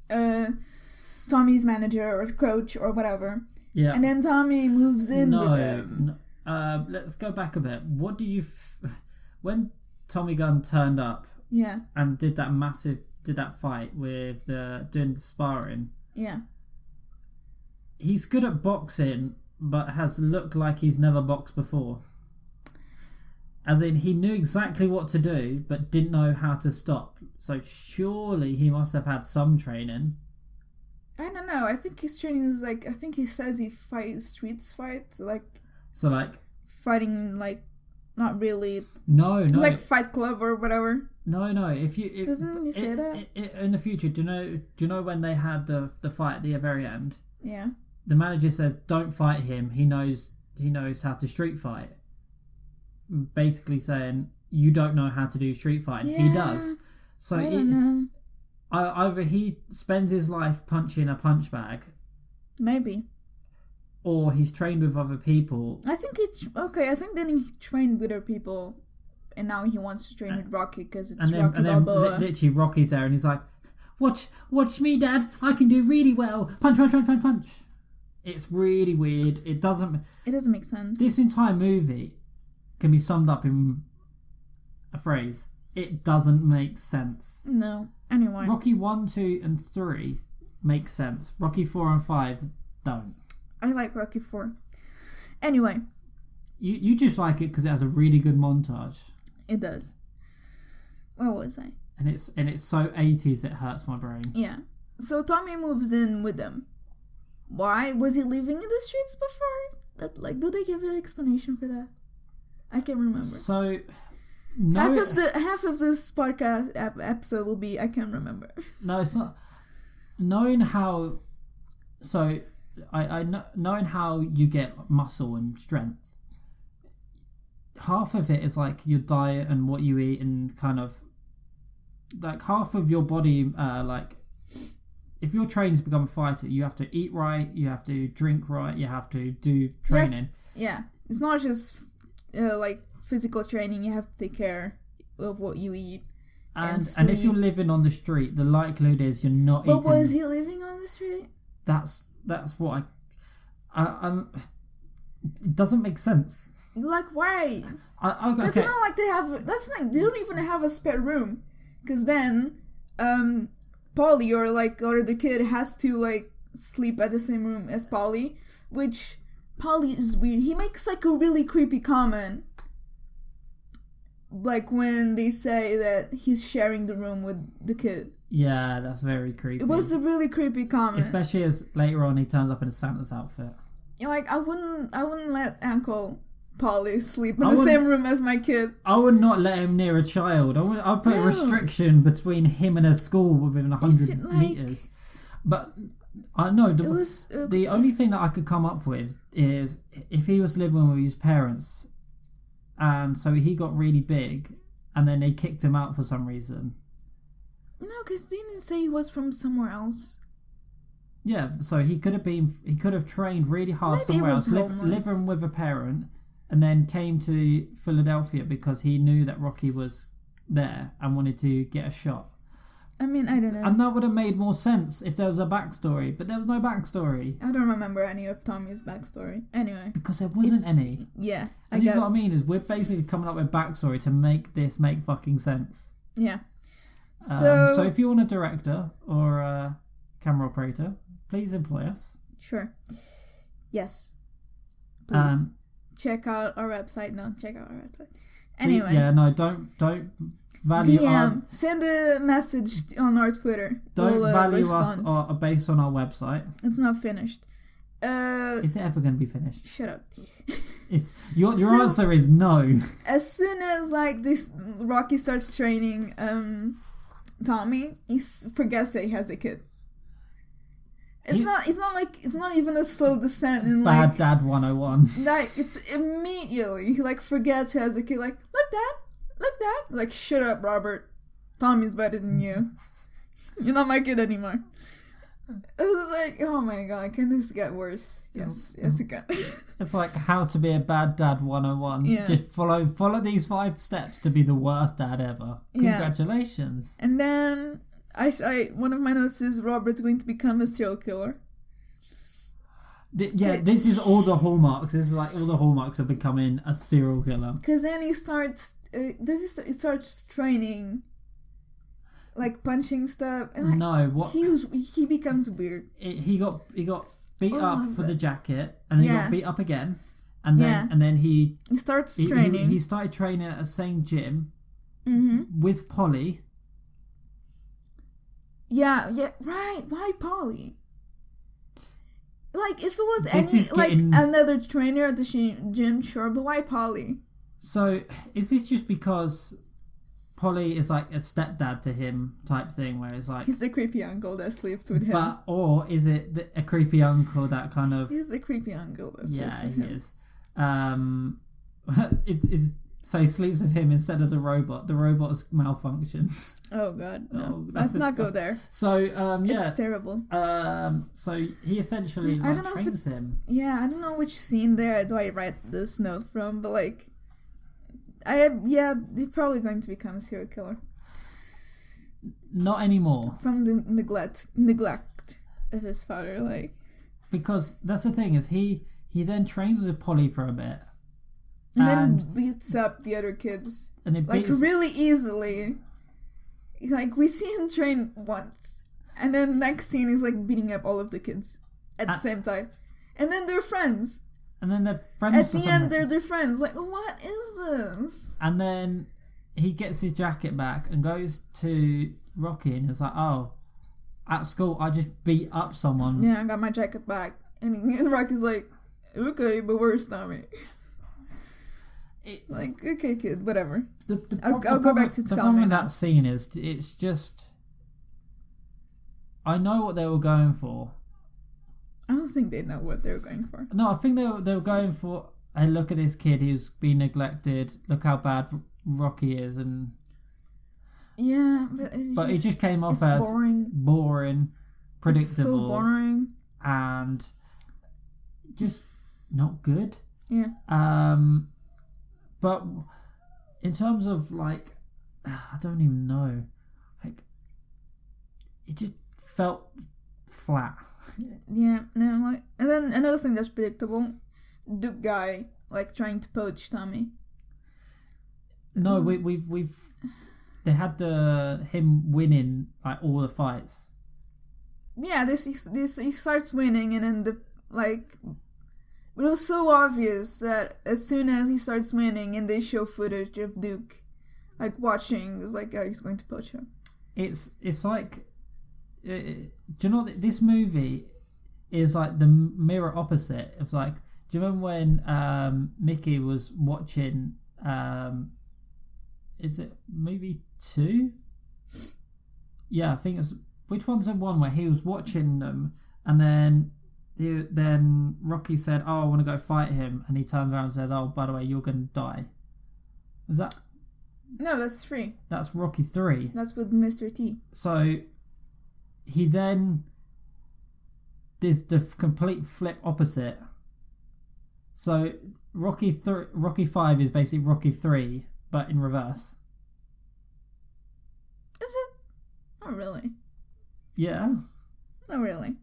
Tommy's manager or coach or whatever. Yeah. And then Tommy moves in with him. Let's go back a bit. What do you... when Tommy Gunn turned up and did that fight with doing the sparring... Yeah. He's good at boxing, but has looked like he's never boxed before. As in, he knew exactly what to do, but didn't know how to stop. So surely he must have had some training. I don't know. I think his training is like... I think he says he fights like... So like... Fighting like... Not really... No. Like Fight Club or whatever. No. Doesn't he say that? In the future, do you know when they had the fight at the very end? Yeah. The manager says, don't fight him. He knows how to street fight. Basically saying, you don't know how to do street fighting. Yeah, he does. So I don't know. Either he spends his life punching a punch bag. Maybe. Or he's trained with other people. I think I think then he trained with other people, and now he wants to train with Rocky because it's Rocky Balboa. Literally Rocky's there and he's like, watch me, Dad. I can do really well. Punch. It's really weird. It doesn't make sense. This entire movie can be summed up in a phrase. It doesn't make sense. No. Anyway. Rocky 1, 2 and 3 make sense. Rocky 4 and 5 don't. I like Rocky 4. Anyway. You just like it because it has a really good montage. It does. Where was I? And it's so 80s it hurts my brain. Yeah. So Tommy moves in with them. Why? Was he living in the streets before? Do they give an explanation for that? I can't remember. So... No, half of this podcast episode will be I can't remember. No, it's not. Knowing how... So... I know, knowing how you get muscle and strength, half of it is like your diet and what you eat, and kind of like half of your body, like if you're trained to become a fighter, you have to eat right, you have to drink right, you have to do training. Yeah, it's not just like physical training. You have to take care of what you eat. And if you're living on the street, the likelihood is you're not eating. But was he living on the street? That's what I it doesn't make sense. Like, why? Because it's not like they have... That's the thing. They don't even have a spare room. Because then, Polly or the kid has to like sleep at the same room as Polly, which Polly is weird. He makes like a really creepy comment. Like when they say that he's sharing the room with the kid. Yeah, that's very creepy. It was a really creepy comment. Especially as later on he turns up in a Santa's outfit. Like, I wouldn't let Uncle Polly sleep in the same room as my kid. I would not let him near a child. I'd put a restriction between him and a school within 100 metres. But I know the only thing that I could come up with is if he was living with his parents and so he got really big and then they kicked him out for some reason. No, because they didn't say he was from somewhere else. Yeah, so he could have trained really hard Maybe somewhere else, living with a parent, and then came to Philadelphia because he knew that Rocky was there and wanted to get a shot. I mean, I don't know. And that would have made more sense if there was a backstory, but there was no backstory. I don't remember any of Tommy's backstory. Anyway. Because there wasn't any. Yeah, I guess. This is what I mean, is we're basically coming up with backstory to make this make fucking sense. Yeah. So if you want a director or a camera operator, please employ us. Sure. Yes. Please check out our website. No, check out our website. Anyway. Yeah, no, don't value send a message on our Twitter. Don't value us based on our website. It's not finished. Is it ever going to be finished? Shut up. Your answer is no. As soon as this Rocky starts training Tommy, he forgets that he has a kid. It's not even a slow descent in Bad Dad 101. It's immediately he forgets he has a kid. Look dad. Shut up, Robert. Tommy's better than you. You're not my kid anymore. It was oh my god, can this get worse? Yes, it can. It's like how to be a bad dad 101. Yeah. Just follow these 5 steps to be the worst dad ever. Congratulations. Yeah. And then I one of my notes is Robert's going to become a serial killer. This is all the hallmarks. This is all the hallmarks of becoming a serial killer. Because then he starts training. Punching stuff. And he becomes weird. He got beat up for the jacket, and then he got beat up again, and then he starts training. He started training at the same gym with Polly. Yeah, right. Why Polly? If it was another trainer at the gym, sure, but why Polly? So is this just because Polly is a stepdad to him type thing, where it's he's a creepy uncle that sleeps with him. Or is it a creepy uncle that kind of... He's a creepy uncle that sleeps with him. He is. So he sleeps with him instead of the robot. The robot's malfunctions. Oh god, no. Let's not go there. So, It's terrible. So he essentially trains him. Yeah, I don't know which scene there do I write this note from, but he's probably going to become a serial killer. Not anymore. From the neglect of his father, Because that's the thing, is he then trains with Polly for a bit. And then beats up the other kids. And it really easily. We see him train once. And then next scene he's beating up all of the kids at the same time. And then they're friends. And then they're friends. At the end, they're friends. What is this? And then he gets his jacket back and goes to Rocky and is at school I just beat up someone. Yeah, I got my jacket back. And Rocky's okay, but where's Tommy? It's okay, kid, whatever. I'll go back to the problem in that scene is it's just... I know what they were going for. I don't think they know what they were going for. No, I think they were going for, hey, look at this kid who's been neglected. Look how bad Rocky is, and yeah, but it just came off as boring, predictable, it's so boring, and just not good. Yeah. But in terms of I don't even know, it just felt flat. Yeah, no, and then another thing that's predictable, Duke guy trying to poach Tommy. No, we've they had him winning all the fights. Yeah, this he starts winning, and then it was so obvious that as soon as he starts winning, and they show footage of Duke watching, it's he's going to poach him. It's do you know this movie is the mirror opposite of do you remember when Mickey was watching is it movie 2? Yeah, I think it's, which one's the one where he was watching them and then Rocky said, I want to go fight him, and he turned around and said, by the way, you're gonna die. Is that... No, that's 3. That's Rocky 3. That's with Mr. T. So he then does the complete flip opposite. So Rocky 5 is basically Rocky 3, but in reverse. Is it? Not really. Yeah. Not really.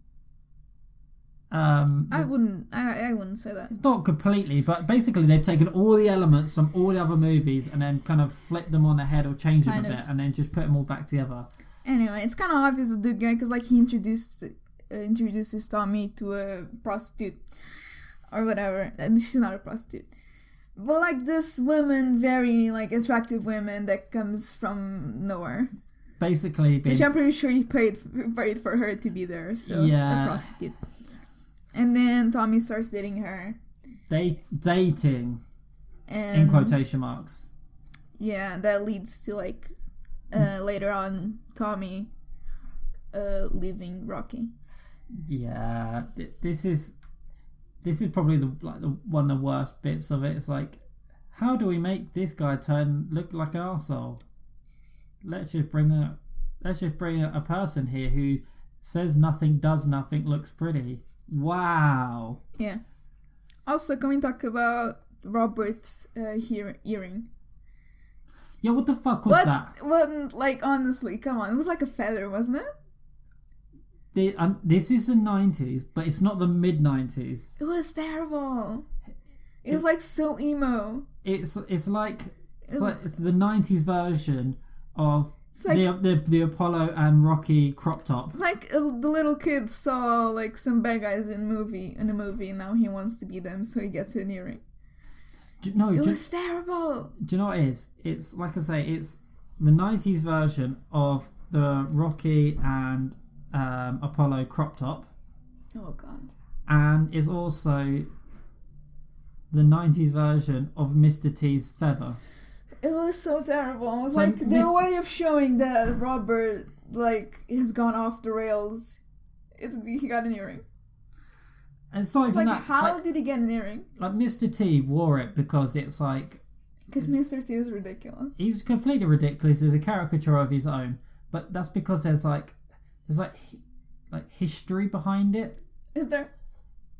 I wouldn't say that. It's not completely, but basically they've taken all the elements from all the other movies and then kind of flipped them on their head or changed them a bit, and then just put them all back together. Anyway, it's kind of obvious the Duke guy, because he introduces Tommy to a prostitute or whatever, and she's not a prostitute, But like this woman, very like attractive woman that comes from nowhere. Basically, which I'm pretty sure he paid for her to be there. So a prostitute. And then Tommy starts dating her. Dating. In quotation marks. Yeah, that leads to like later on Tommy leaving Rocky. Yeah, this is probably the one of the worst bits of it. It's like, how do we make this guy look like an arsehole? Let's just bring a person here who says nothing, does nothing, looks pretty. Wow. Yeah. Also, can we talk about Robert's earring? Yeah, what the fuck was that? Well, like, honestly, come on. It was like a feather, wasn't it? This is the 90s, but it's not the mid-90s. It was terrible. It was like so emo. It's the 90s version of like, the Apollo and Rocky crop top. It's like the little kid saw like some bad guys in a movie, and now he wants to be them, so he gets an earring. It was terrible. Do you know what it is? It's like I say, it's the 90s version of the Rocky and Apollo crop top. Oh god. And it's also the 90s version of Mr. T's feather. It was so terrible. It was so like their way of showing that Robert like has gone off the rails. He got an earring. And it's not even like that. How did he get an earring? Like Mr. T wore it because it's like. Because Mr. T is ridiculous. He's completely ridiculous. He's a caricature of his own, but that's because there's history behind it. Is there?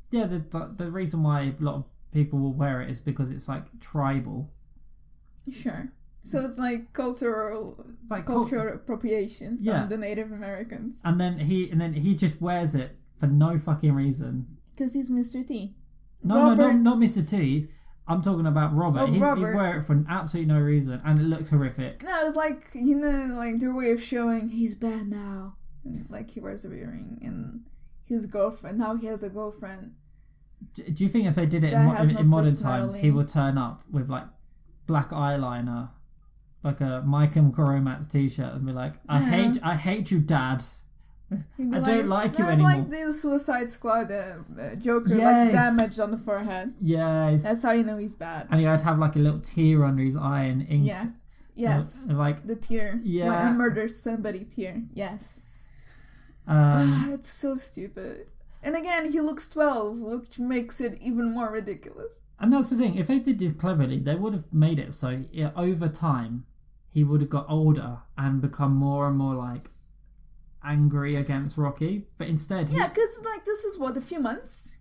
Yeah, the reason why a lot of people will wear it is because it's like tribal. Sure. So it's like cultural appropriation from the Native Americans. And then he just wears it for no fucking reason. Because he's Mr. T. No, not Mr. T. I'm talking about Robert. Oh, Robert. He'd wear it for absolutely no reason, and it looks horrific. No, it's like, like their way of showing he's bad now. And, like, he wears a earring, and his girlfriend, now he has a girlfriend. Do you think if they did it in modern times, he would turn up with, like, black eyeliner, like a My Chemical Romance t-shirt, and be like, I hate you, Dad. I don't like you anymore. Like the Suicide Squad Joker, like damaged on the forehead. Yes. That's how you know he's bad. And he would have like a little tear under his eye and ink. Yeah. Yes. Like the tear. Yeah. Like I murdered somebody tear. Yes. It's so stupid. And again, he looks 12, which makes it even more ridiculous. And that's the thing. If they did it cleverly, they would have made it so over time he would have got older and become more and more like angry against Rocky, but instead because like this is a few months.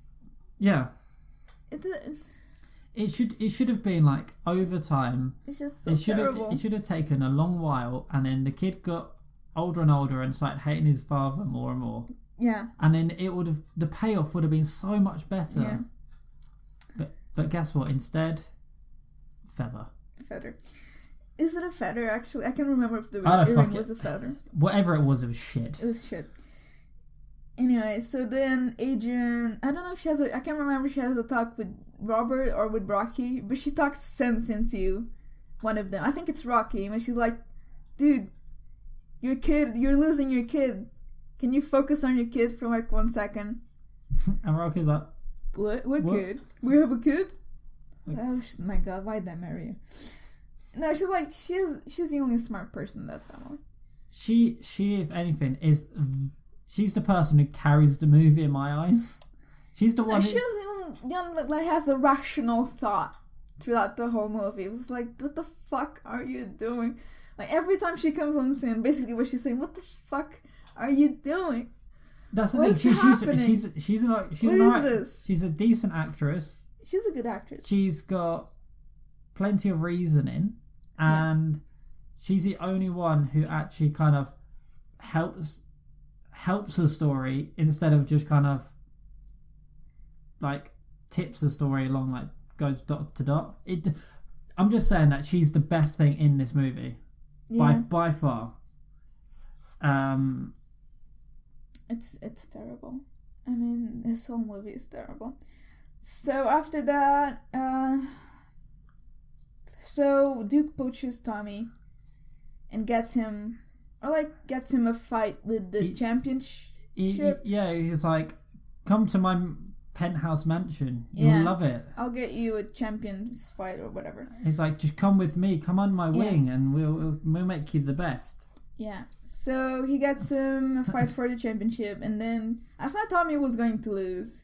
It should have been like over time. It's just so terrible. It should have taken a long while, and then the kid got older and older and started hating his father more and more. Yeah. And then the payoff would have been so much better. Yeah. But guess what? Instead, feather. Is it a feather, actually? I can't remember if the earring was a feather. Whatever it was shit. It was shit. Anyway, so then Adrian... I don't know if she has I can't remember if she has a talk with Robert or with Rocky, but she talks sense into one of them. I think it's Rocky, and she's like, dude, you're losing your kid. Can you focus on your kid for like 1 second? And Rocky's like... What kid? We have a kid? Like, oh my god, why'd I marry you? No, she's like, she's the only smart person in that family. She, if anything, she's the person who carries the movie in my eyes. She's the one. She's the one that has a rational thought throughout the whole movie. It was like, what the fuck are you doing? Like every time she comes on scene, basically what she's saying, what the fuck are you doing? That's the thing. She's a decent actress. She's a good actress. She's got plenty of reasoning. And she's the only one who actually kind of helps the story instead of just kind of like tips the story along, like goes dot to dot. I'm just saying that she's the best thing in this movie by far. It's terrible. I mean, this whole movie is terrible. So after that, So Duke poaches Tommy and gets him a fight with the championship. He's like, come to my penthouse mansion. You'll love it. I'll get you a champions fight or whatever. He's like, just come with me, come on my wing, and we'll make you the best. Yeah. So he gets him a fight for the championship, and then I thought Tommy was going to lose.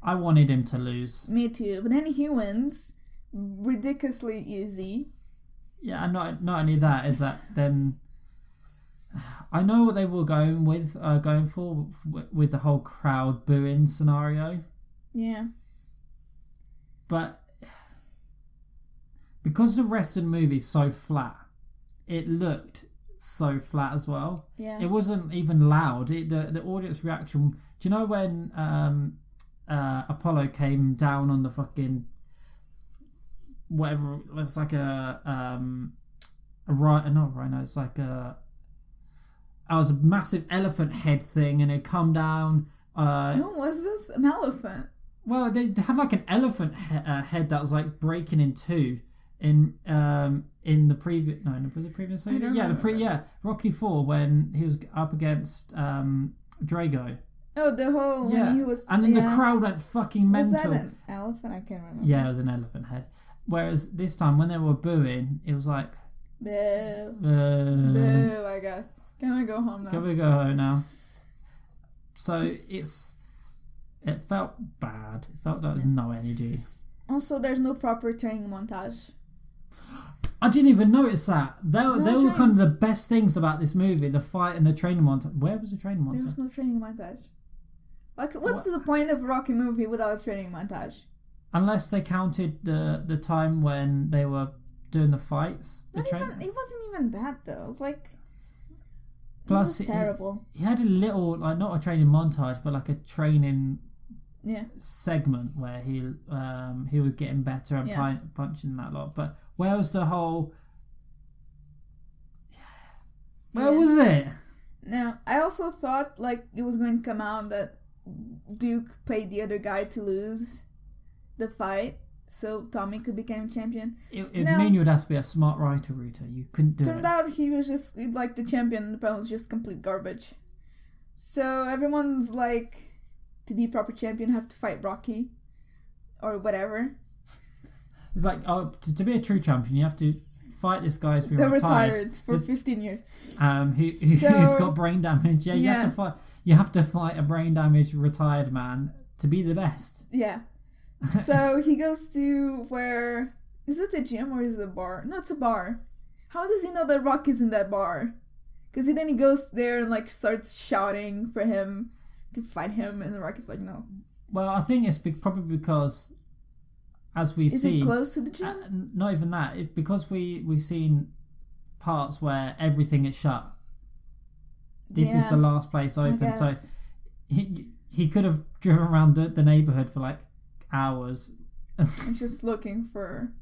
I wanted him to lose. Me too. But then he wins ridiculously easy. Yeah, and not only that, is that then I know what they were going for with the whole crowd booing scenario. Yeah. But because the rest of the movie's so flat, it looked so flat as well. Yeah. It wasn't even loud. The audience reaction. Do you know when Apollo came down on the fucking whatever? It was like not rhino. It's like it was a massive elephant head thing, and it come down. What was this? An elephant? Well, they had like an elephant head that was like breaking in two in the previous. No, was it previous? Rocky IV when he was up against Drago. Oh, the whole when he was. And then the crowd went fucking mental. Was that an elephant? I can't remember. Yeah, it was an elephant head. Whereas this time, when they were booing, it was like. Boo. Boo, I guess. Can we go home now? Can we go home now? So it felt bad. It felt like there was no energy. Also, there's no proper training montage. I didn't even notice that. They were kind of the best things about this movie, the fight and the training montage. Where was the training montage? There was no training montage. Like, what's the point of a Rocky movie without a training montage? Unless they counted the time when they were doing the fights. It wasn't even that, though. It was like... Plus, it was terrible. He had a little, like, not a training montage, but like a training segment where he was getting better and punching that lot. But where was the whole... Where was it? No, I also thought, like, it was going to come out that Duke paid the other guy to lose the fight so Tommy could become champion. It mean you would have to be a smart writer, Rita. You couldn't do it. Turned out he was just, like, the champion, and the opponent was just complete garbage. So everyone's like, to be a proper champion, you have to fight Rocky. Or whatever. It's like, to be a true champion, you have to fight this guy who's been retired for 15 years. Who's got brain damage. You have to fight a brain damaged retired man to be the best. Yeah. So he goes to where... Is it a gym or is it a bar? No, it's a bar. How does he know that Rocky's in that bar? Because then he goes there and like starts shouting for him to fight him, and Rocky's like, no. Well, I think it's probably because, as we see... Is it close to the gym? Not even that. It's because we've seen parts where everything is shut. This is the last place open. So he could have driven around the neighbourhood for like hours. I'm just looking for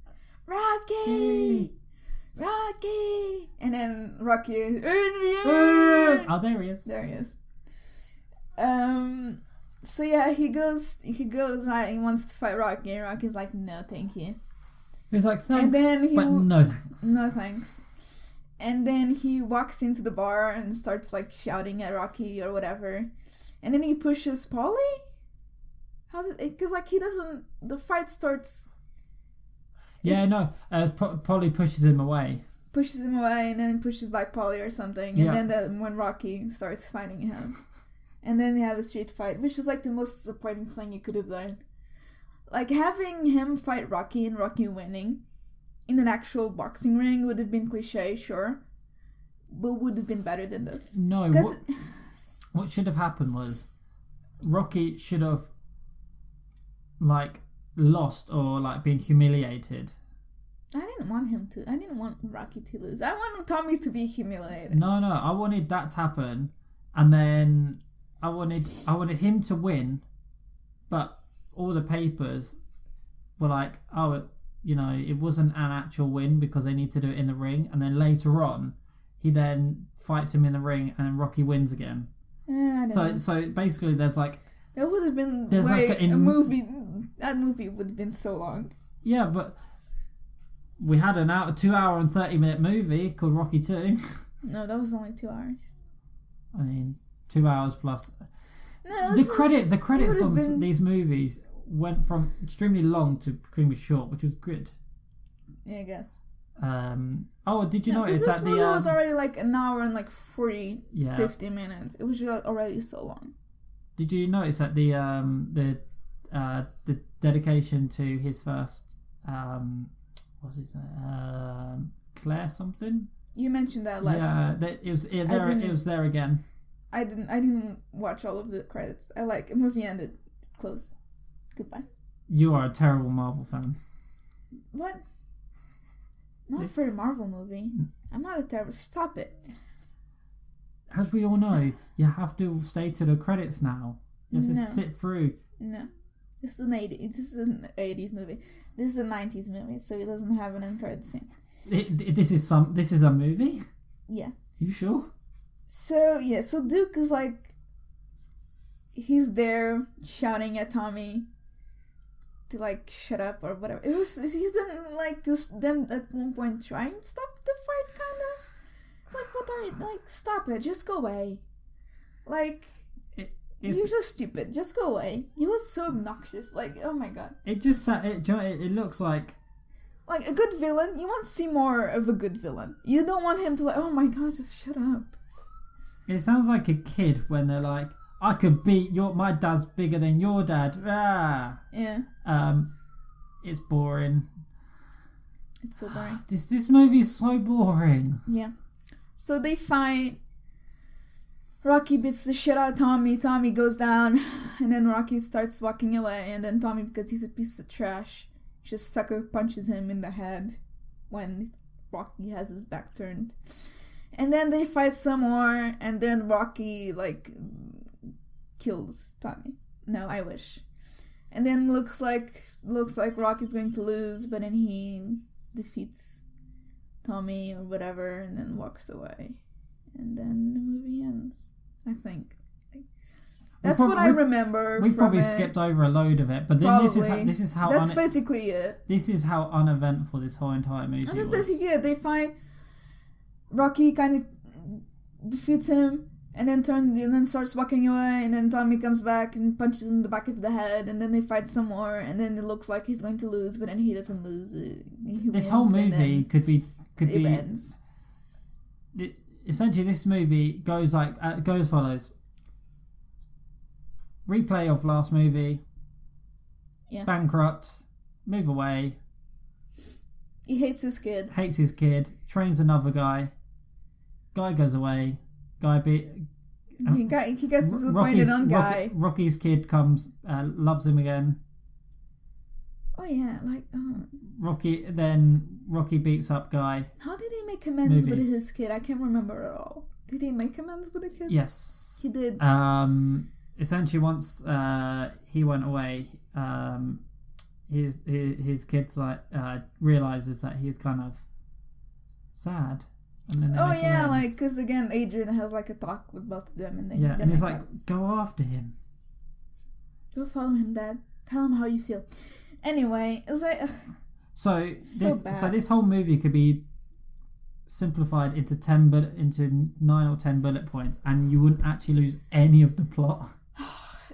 Rocky! Rocky! And then Rocky is... Oh, there he is. There he is. So yeah, he goes he wants to fight Rocky, and Rocky's like, no thank you. He's like, thanks, and then but no thanks. No thanks. And then he walks into the bar and starts like shouting at Rocky or whatever. And then he pushes Polly? How's it? Because like he doesn't... The fight starts... Polly pushes him away. Pushes him away and then pushes back Polly or something. And then when Rocky starts fighting him. And then they have a street fight, which is like the most disappointing thing you could have done. Like having him fight Rocky and Rocky winning in an actual boxing ring would have been cliche, sure. But would have been better than this. No, what should have happened was Rocky should have like lost or like been humiliated. I didn't want Rocky to lose. I wanted Tommy to be humiliated. No, I wanted that to happen, and then I wanted him to win, but all the papers were like, it wasn't an actual win because they need to do it in the ring, and then later on he then fights him in the ring and Rocky wins again. So basically there's like... That would have been a movie... That movie would have been so long. Yeah, but we had a 2 hour and 30-minute movie called Rocky 2. No, that was only 2 hours. I mean, 2 hours plus. No, the credits on these movies went from extremely long to extremely short, which was good. Yeah, I guess. Did you notice that this movie was already like an hour and like 50 minutes. It was just already so long. Did you notice that the dedication to his first what was his name? Claire something? You mentioned that last. Yeah, it was there again. I didn't watch all of the credits. Movie ended. Close. Goodbye. You are a terrible Marvel fan. What? Not for a Marvel movie. I'm not a terrible... Stop it. As we all know, you have to stay to the credits now. You have to sit through. No. This is an 80s movie. This is a 90s movie, so it doesn't have an end credit scene. This is a movie? Yeah. You sure? So Duke is like... He's there shouting at Tommy to like shut up or whatever. He didn't like just then at one point trying to stop the fight, kind of. It's like, what are you like? Stop it! Just go away. Like, you're just stupid. Just go away. He was so obnoxious. Like, oh my god. It looks like a good villain. You want to see more of a good villain. You don't want him to like, oh my god, just shut up. It sounds like a kid when they're like, I could beat my dad's bigger than your dad. Ah. Yeah. It's boring. It's so boring. This movie is so boring. Yeah. So they fight. Rocky beats the shit out of Tommy. Tommy goes down, and then Rocky starts walking away, and then Tommy, because he's a piece of trash, just sucker punches him in the head when Rocky has his back turned. And then they fight some more, and then Rocky like kills Tommy. No, I wish. And then looks like Rocky's going to lose, but then he defeats Tommy or whatever, and then walks away. And then the movie ends, I think. That's what I remember. We probably skipped over a load of it, but then this is how that's basically it. This is how uneventful this whole entire movie was. That's basically it. They fight. Rocky kind of defeats him, and then starts walking away, and then Tommy comes back and punches him in the back of the head, and then they fight some more, and then it looks like he's going to lose, but then he doesn't lose. This whole movie could be ends. Essentially, this movie goes as follows. Replay of last movie. Yeah. Bankrupt. Move away. He hates his kid. Trains another guy. Guy goes away. Guy he gets disappointed on guy. Rocky's kid comes, loves him again. Oh yeah, Rocky beats up guy. How did he make amends with his kid? I can't remember at all. Did he make amends with the kid? Yes, he did. Essentially, once he went away, his kid's like realizes that he's kind of sad. And then because again, Adrian has like a talk with both of them, and and he's like, go after him. Go follow him, Dad. Tell him how you feel. Anyway, it's like so this whole movie could be simplified into 9 or 10 bullet points, and you wouldn't actually lose any of the plot.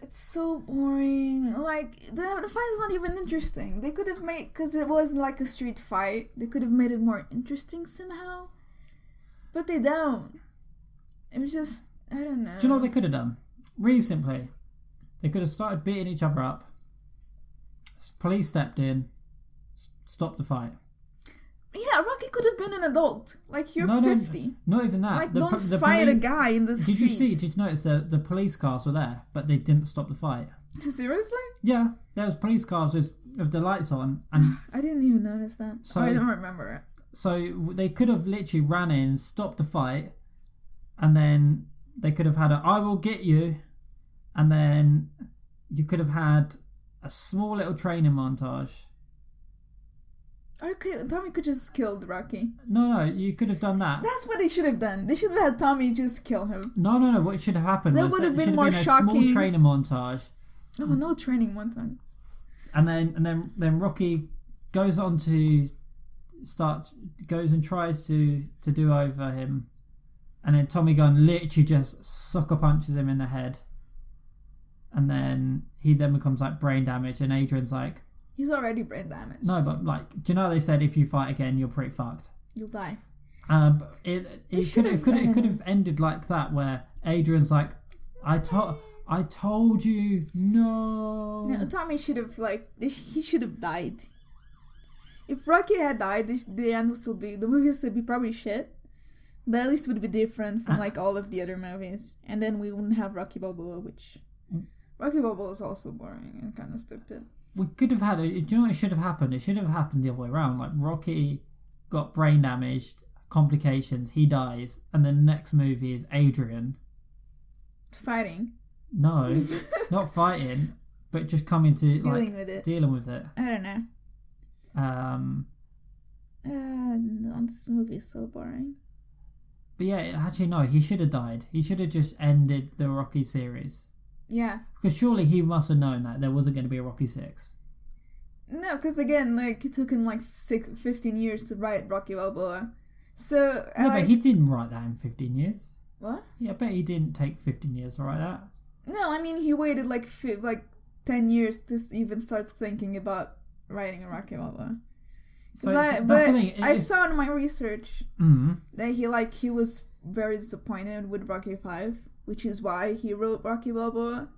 It's so boring. Like the fight is not even interesting. They could have made, because it was like a street fight, they could have made it more interesting somehow. But they don't. It was just, I don't know. Do you know what they could have done? Really simply. They could have started beating each other up. Police stepped in, stopped the fight. Yeah, Rocky could have been an adult. Like, you're 50. Not even that. Like, don't fight a guy in the street. Did you notice the police cars were there, but they didn't stop the fight? Seriously? Yeah, there was police cars with the lights on. And I didn't even notice that. I don't remember it. So they could have literally ran in, stopped the fight, and then they could have had I will get you, and then you could have had a small little training montage. Okay, Tommy could just killed Rocky. No, you could have done that. That's what they should have done. They should have had Tommy just kill him. No. What should have happened that would have been more shocking. A small training montage. Oh, no training montage. And then Rocky goes on to goes and tries to do over him, and then Tommy Gunn literally just sucker punches him in the head, and then he becomes like brain damaged, and Adrian's like, he's already brain damaged. No, but like, do you know they said if you fight again, you're pretty fucked. You'll die. But it could have ended like that, where Adrian's like, I told you, no. No, Tommy should have he should have died. If Rocky had died, the end the movie would still be probably shit, but at least it would be different from like all of the other movies, and then we wouldn't have Rocky Balboa, which Rocky Balboa is also boring and kind of stupid. We could have had do you know what it should have happened? It should have happened the other way around. Like Rocky got brain damaged, complications, he dies, and then the next movie is Adrian fighting. No, not fighting, but just coming to dealing with it. I don't know. This movie is so boring. But yeah, actually no, he should have died. He should have just ended the Rocky series. Yeah. Because surely he must have known that there wasn't going to be a Rocky 6. No, because again, it took him 15 years to write Rocky Balboa. So no, but he didn't write that in 15 years. What? Yeah, I bet he didn't take 15 years to write that. No, I mean he waited 10 years to even start thinking about writing a Rocky Balboa. So that's the thing. I saw in my research that he was very disappointed with Rocky 5, which is why he wrote Rocky Balboa.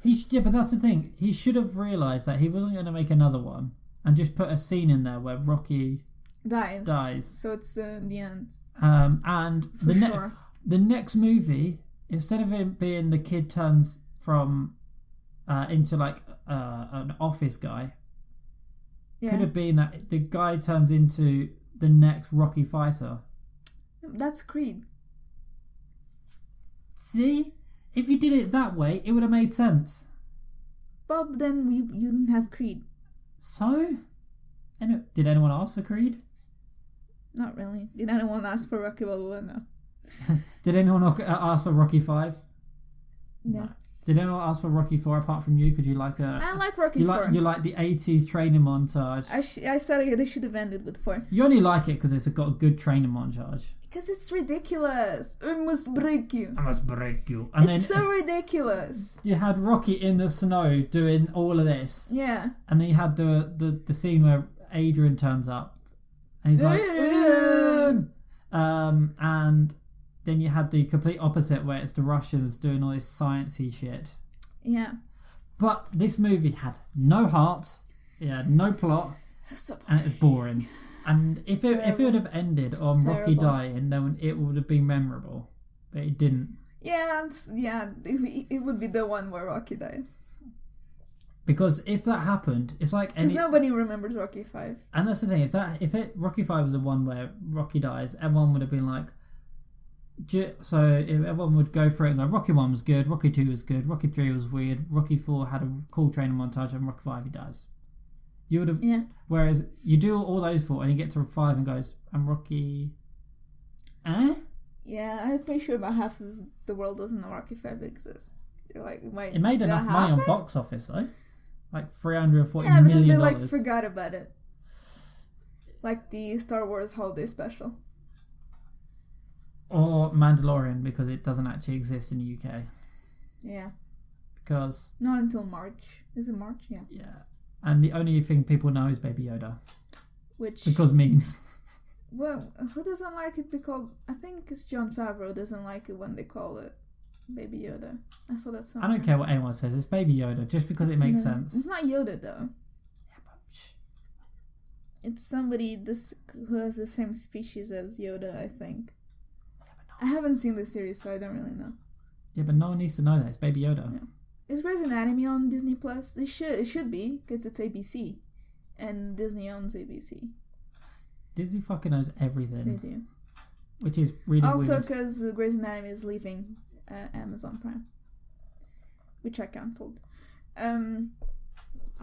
But that's the thing. He should have realised that he wasn't going to make another one and just put a scene in there where Rocky dies. So it's the end. And sure. The next movie, instead of him being the kid turns from into an office guy, could have been that the guy turns into the next Rocky fighter. That's Creed. See? If you did it that way, it would have made sense. But then you didn't have Creed. So? Did anyone ask for Creed? Not really. Did anyone ask for Rocky Balboa? No. Did anyone ask for Rocky 5? No. Did anyone ask for Rocky 4 apart from you? Because you like I like Rocky 4. You like the 80s training montage. I said they should have ended with 4. You only like it because it's got a good training montage. Because it's ridiculous. I must break you. And it's so ridiculous. You had Rocky in the snow doing all of this. Yeah. And then you had the scene where Adrian turns up. And he's like... and then you had the complete opposite where it's the Russians doing all this sciencey shit. Yeah. But this movie had no heart. It had no plot. And it's boring. And if it would have ended on Rocky dying, then it would have been memorable. But it didn't. Yeah, it would be the one where Rocky dies. Because if that happened, it's like because nobody remembers Rocky 5. And that's the thing. If Rocky 5 was the one where Rocky dies, everyone would have been like. So everyone would go through it and go, Rocky 1 was good, Rocky 2 was good, Rocky 3 was weird, Rocky 4 had a cool training montage, and Rocky 5 he dies. You would have. Yeah. Whereas you do all those 4 and you get to 5 and goes, and Rocky. Yeah, I'm pretty sure about half of the world doesn't know Rocky 5 exists. You're like, wait. It made enough money on box office though. Like $340 million. Yeah, but then they forgot about it. Like the Star Wars holiday special. Or Mandalorian, because it doesn't actually exist in the UK. Yeah. Because... Not until March. Is it March? Yeah. Yeah. And the only thing people know is Baby Yoda. Which... Because memes. Well, who doesn't like it because... I think it's Jon Favreau doesn't like it when they call it Baby Yoda. I saw that somewhere. I don't care what anyone says. It's Baby Yoda, just because it makes sense. It's not Yoda, though. Yeah, but... Shh. It's somebody who has the same species as Yoda, I think. I haven't seen the series, so I don't really know. Yeah, but no one needs to know that. It's Baby Yoda. Yeah. Is Grey's Anatomy on Disney Plus? It should be, because it's ABC. And Disney owns ABC. Disney fucking knows everything. They do. Which is really weird. Also, because Grey's Anatomy is leaving Amazon Prime. Which I cancelled. I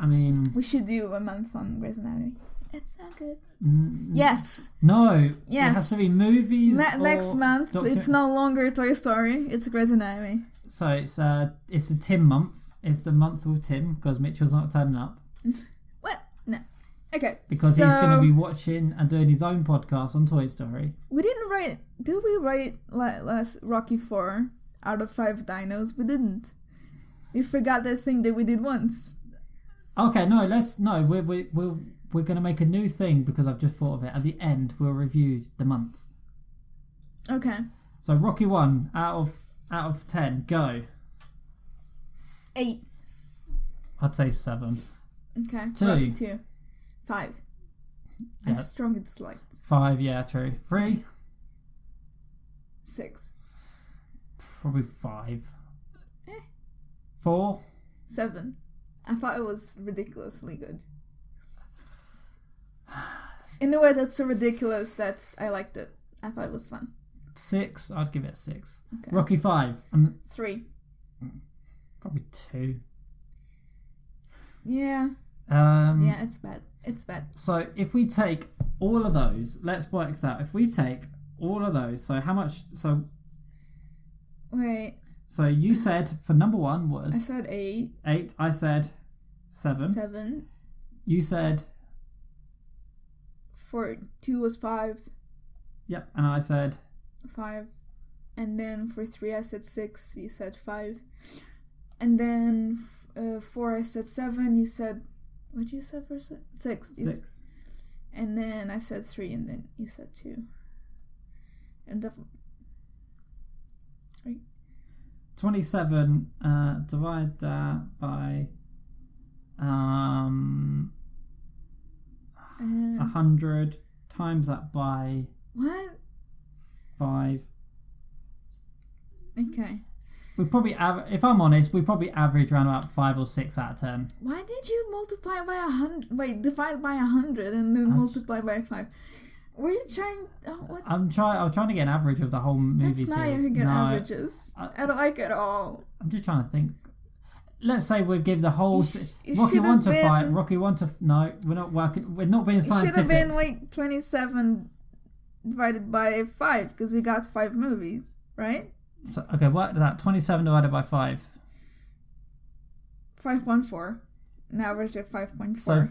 mean... We should do a month on Grey's Anatomy. It's not good. Yes. No. Yes. It has to be movies. Next month, it's no longer Toy Story. It's Grey's Anatomy. So it's a Tim month. It's the month with Tim because Mitchell's not turning up. What? No. Okay. Because he's going to be watching and doing his own podcast on Toy Story. We didn't rate... Did we rate last Rocky 4 out of 5 dinos? We didn't. We forgot that thing that we did once. Okay, we're going to make a new thing because I've just thought of it. At the end, we'll review the month. Okay. So Rocky 1 out of 10, go. 8. I'd say 7. Okay. 2. Rocky 2. 5. Yeah. I strongly disliked. 5, yeah, true. 3. 6. Probably 5. 4. 7. I thought it was ridiculously good. In a way that's so ridiculous I liked it. I thought it was fun. 6. I'd give it a 6. Okay. Rocky 5. 3. Probably 2. Yeah. Yeah, it's bad. It's bad. So if we take all of those, let's work this out. If we take all of those, so how much? So wait. So you said for number 1 was... I said 8. 8. I said 7. 7. You said... For 2 was 5. Yep, and I said... 5. And then for 3 I said 6. You said 5. And then 4 I said 7. You said... What did you say for 6? 6. And then I said 3 and then you said 2. And the... 27, divide that by 100, times that by... What? 5. Okay. We probably, if I'm honest, we probably average around about 5 or 6 out of 10. Why did you multiply by 100? Wait, divide by 100 and then multiply by 5. Were you trying... what? I'm trying to get an average of the whole movie series. That's not even good averages. I don't like it at all. I'm just trying to think. Let's say we give the whole... Rocky 1 to 5. Rocky 1 to... No, we're not working... We're not being scientific. It should have been like 27 divided by 5 because we got 5 movies, right? So, okay, work that. 27 divided by 5. 5.4. An average of 5.4. So...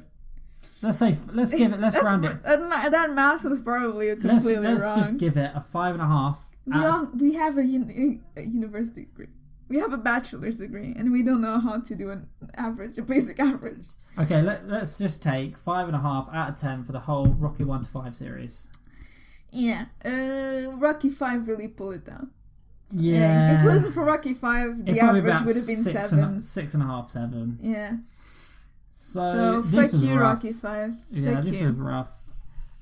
Let's round it. That math was probably completely wrong. Let's just give it a 5.5. We have a university degree. We have a bachelor's degree, and we don't know how to do a basic average. Okay, let's just take 5.5 out of 10 for the whole Rocky 1 to 5 series. Yeah, Rocky 5 really pulled it down. Yeah. If it wasn't for Rocky 5, the average would have been 7. 6.5, 7. Yeah. So fuck you, rough. Rocky 5. Yeah, this was rough.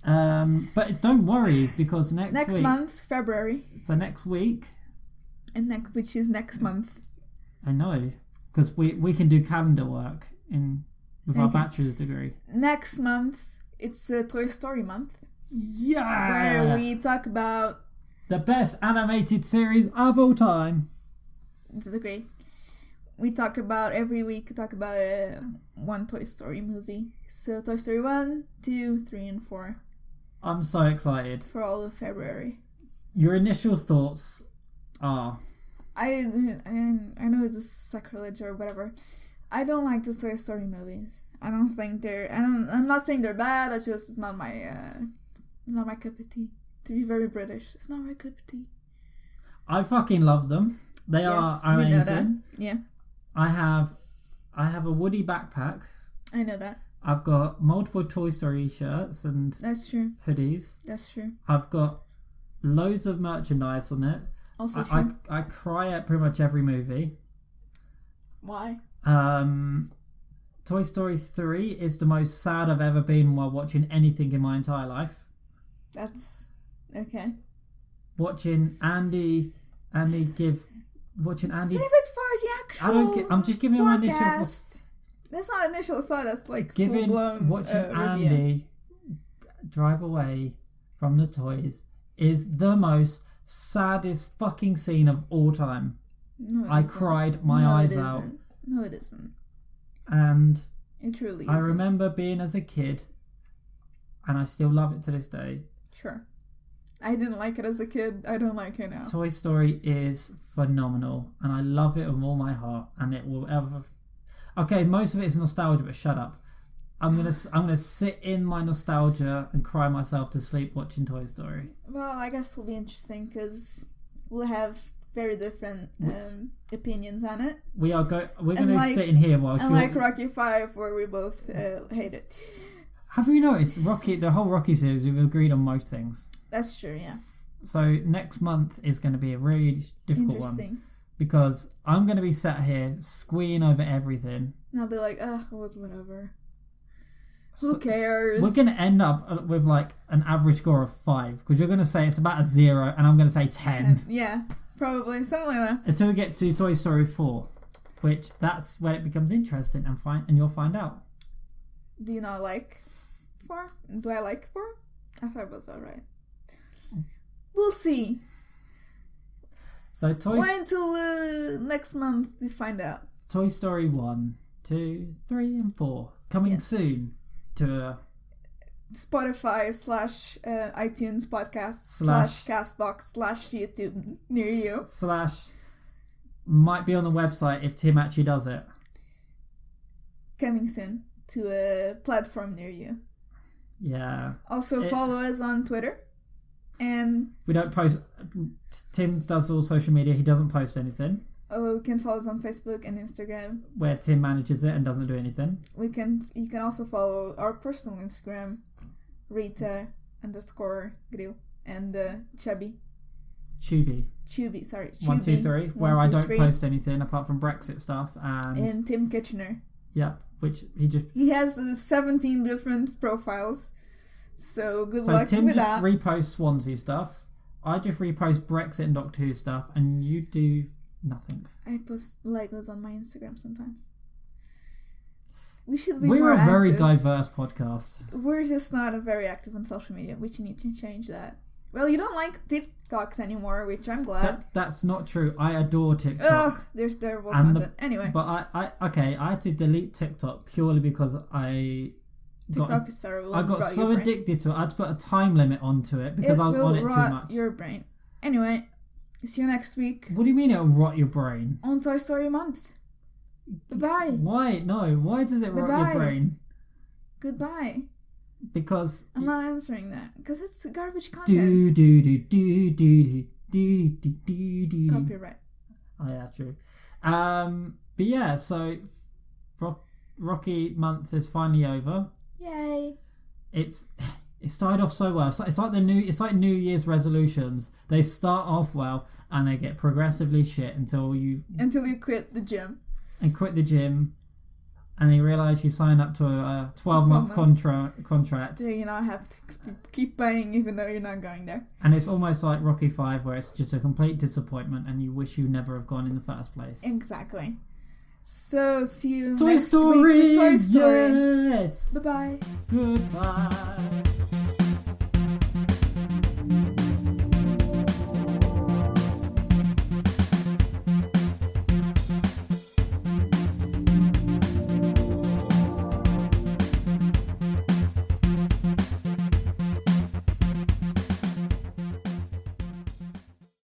But don't worry, because next week... month, February. So next week... Which is next month. I know, because we can do calendar work with our bachelor's degree. Next month, it's Toy Story month. Yeah! Where we talk about... the best animated series of all time. Disagree. We talk about every week. One Toy Story movie. So Toy Story 1, 2, 3, and 4. I'm so excited for all of February. Your initial thoughts are? I know it's a sacrilege or whatever. I don't like the Toy Story movies. I don't think they're. I'm not saying they're bad. It's not my. It's not my cup of tea. To be very British, it's not my cup of tea. I fucking love them. They are amazing. We know that. Yeah. I have a Woody backpack. I know that. I've got multiple Toy Story shirts and that's true. Hoodies. That's true. I've got loads of merchandise on it. Also true. I cry at pretty much every movie. Why? Toy Story 3 is the most sad I've ever been while watching anything in my entire life. That's okay. Watching Andy Save it for the actual I'm just giving you my initial thought. That's not initial thought. That's like full blown. Watching Andy drive away from the toys is the most saddest fucking scene of all time. No, I cried my eyes out. No, it isn't. And it truly. I remember being as a kid, and I still love it to this day. Sure. I didn't like it as a kid. I don't like it now. Toy Story is phenomenal, and I love it with all my heart, and it will ever... Okay, most of it is nostalgia, but shut up. I'm gonna sit in my nostalgia and cry myself to sleep watching Toy Story. Well, I guess it'll be interesting because we'll have very different opinions on it. We're gonna sit in here while like Rocky 5, where we both hate it. Have you noticed the whole Rocky series? We've agreed on most things. That's true, yeah. So next month is going to be a really difficult one because I'm going to be sat here squeeing over everything. And I'll be like, it was whatever. Who cares? We're going to end up with like an average score of 5 because you're going to say it's about a 0 and I'm going to say 10. Yeah, probably something like that. Until we get to Toy Story 4, which that's when it becomes interesting and you'll find out. Do you not like 4? Do I like 4? I thought it was alright. We'll see. So wait until next month to find out. Toy Story 1, 2, 3 and 4 coming soon to Spotify / iTunes podcast / Castbox / YouTube near you / might be on the website if Tim actually does it. Coming soon to a platform near you. Yeah. Also follow us on Twitter. And we don't post. Tim does all social media. He doesn't post anything. Oh, you can follow us on Facebook and Instagram, where Tim manages it and doesn't do anything. You can also follow our personal Instagram, Rita_Grill and Chubby. Sorry. 1, 2, 3. Where I don't post anything apart from Brexit stuff and Tim Kitchener. Yep, which he has 17 different profiles. So good luck Tim with that. So Tim just reposts Swansea stuff. I just repost Brexit and Doctor Who stuff, and you do nothing. I post Legos on my Instagram sometimes. We should be We're more a very active. diverse podcast. We're just not very active on social media, which you need to change that. Well, you don't like TikToks anymore, which I'm glad. That's not true. I adore TikTok. Ugh, there's terrible content. Anyway. But I had to delete TikTok purely because TikTok is terrible. I got so addicted to it. I had to put a time limit onto it because I was on it too much. Your brain. Anyway, see you next week. What do you mean it'll rot your brain? On Toy Story month. Goodbye. Why? No. Why does it rot your brain? Goodbye. Because I'm not answering that because it's garbage content. Copyright. Oh yeah, true. But yeah, so Rocky month is finally over. Yay! It started off so well. It's like New Year's resolutions. They start off well and they get progressively shit until you quit the gym. And quit the gym, and then you realise you sign up to a 12-month contract. So you now have to keep paying even though you're not going there. And it's almost like Rocky 5 where it's just a complete disappointment and you wish you never have gone in the first place. Exactly. So, see you Toy next Story! week with Toy Story. Yes! Bye-bye. Goodbye.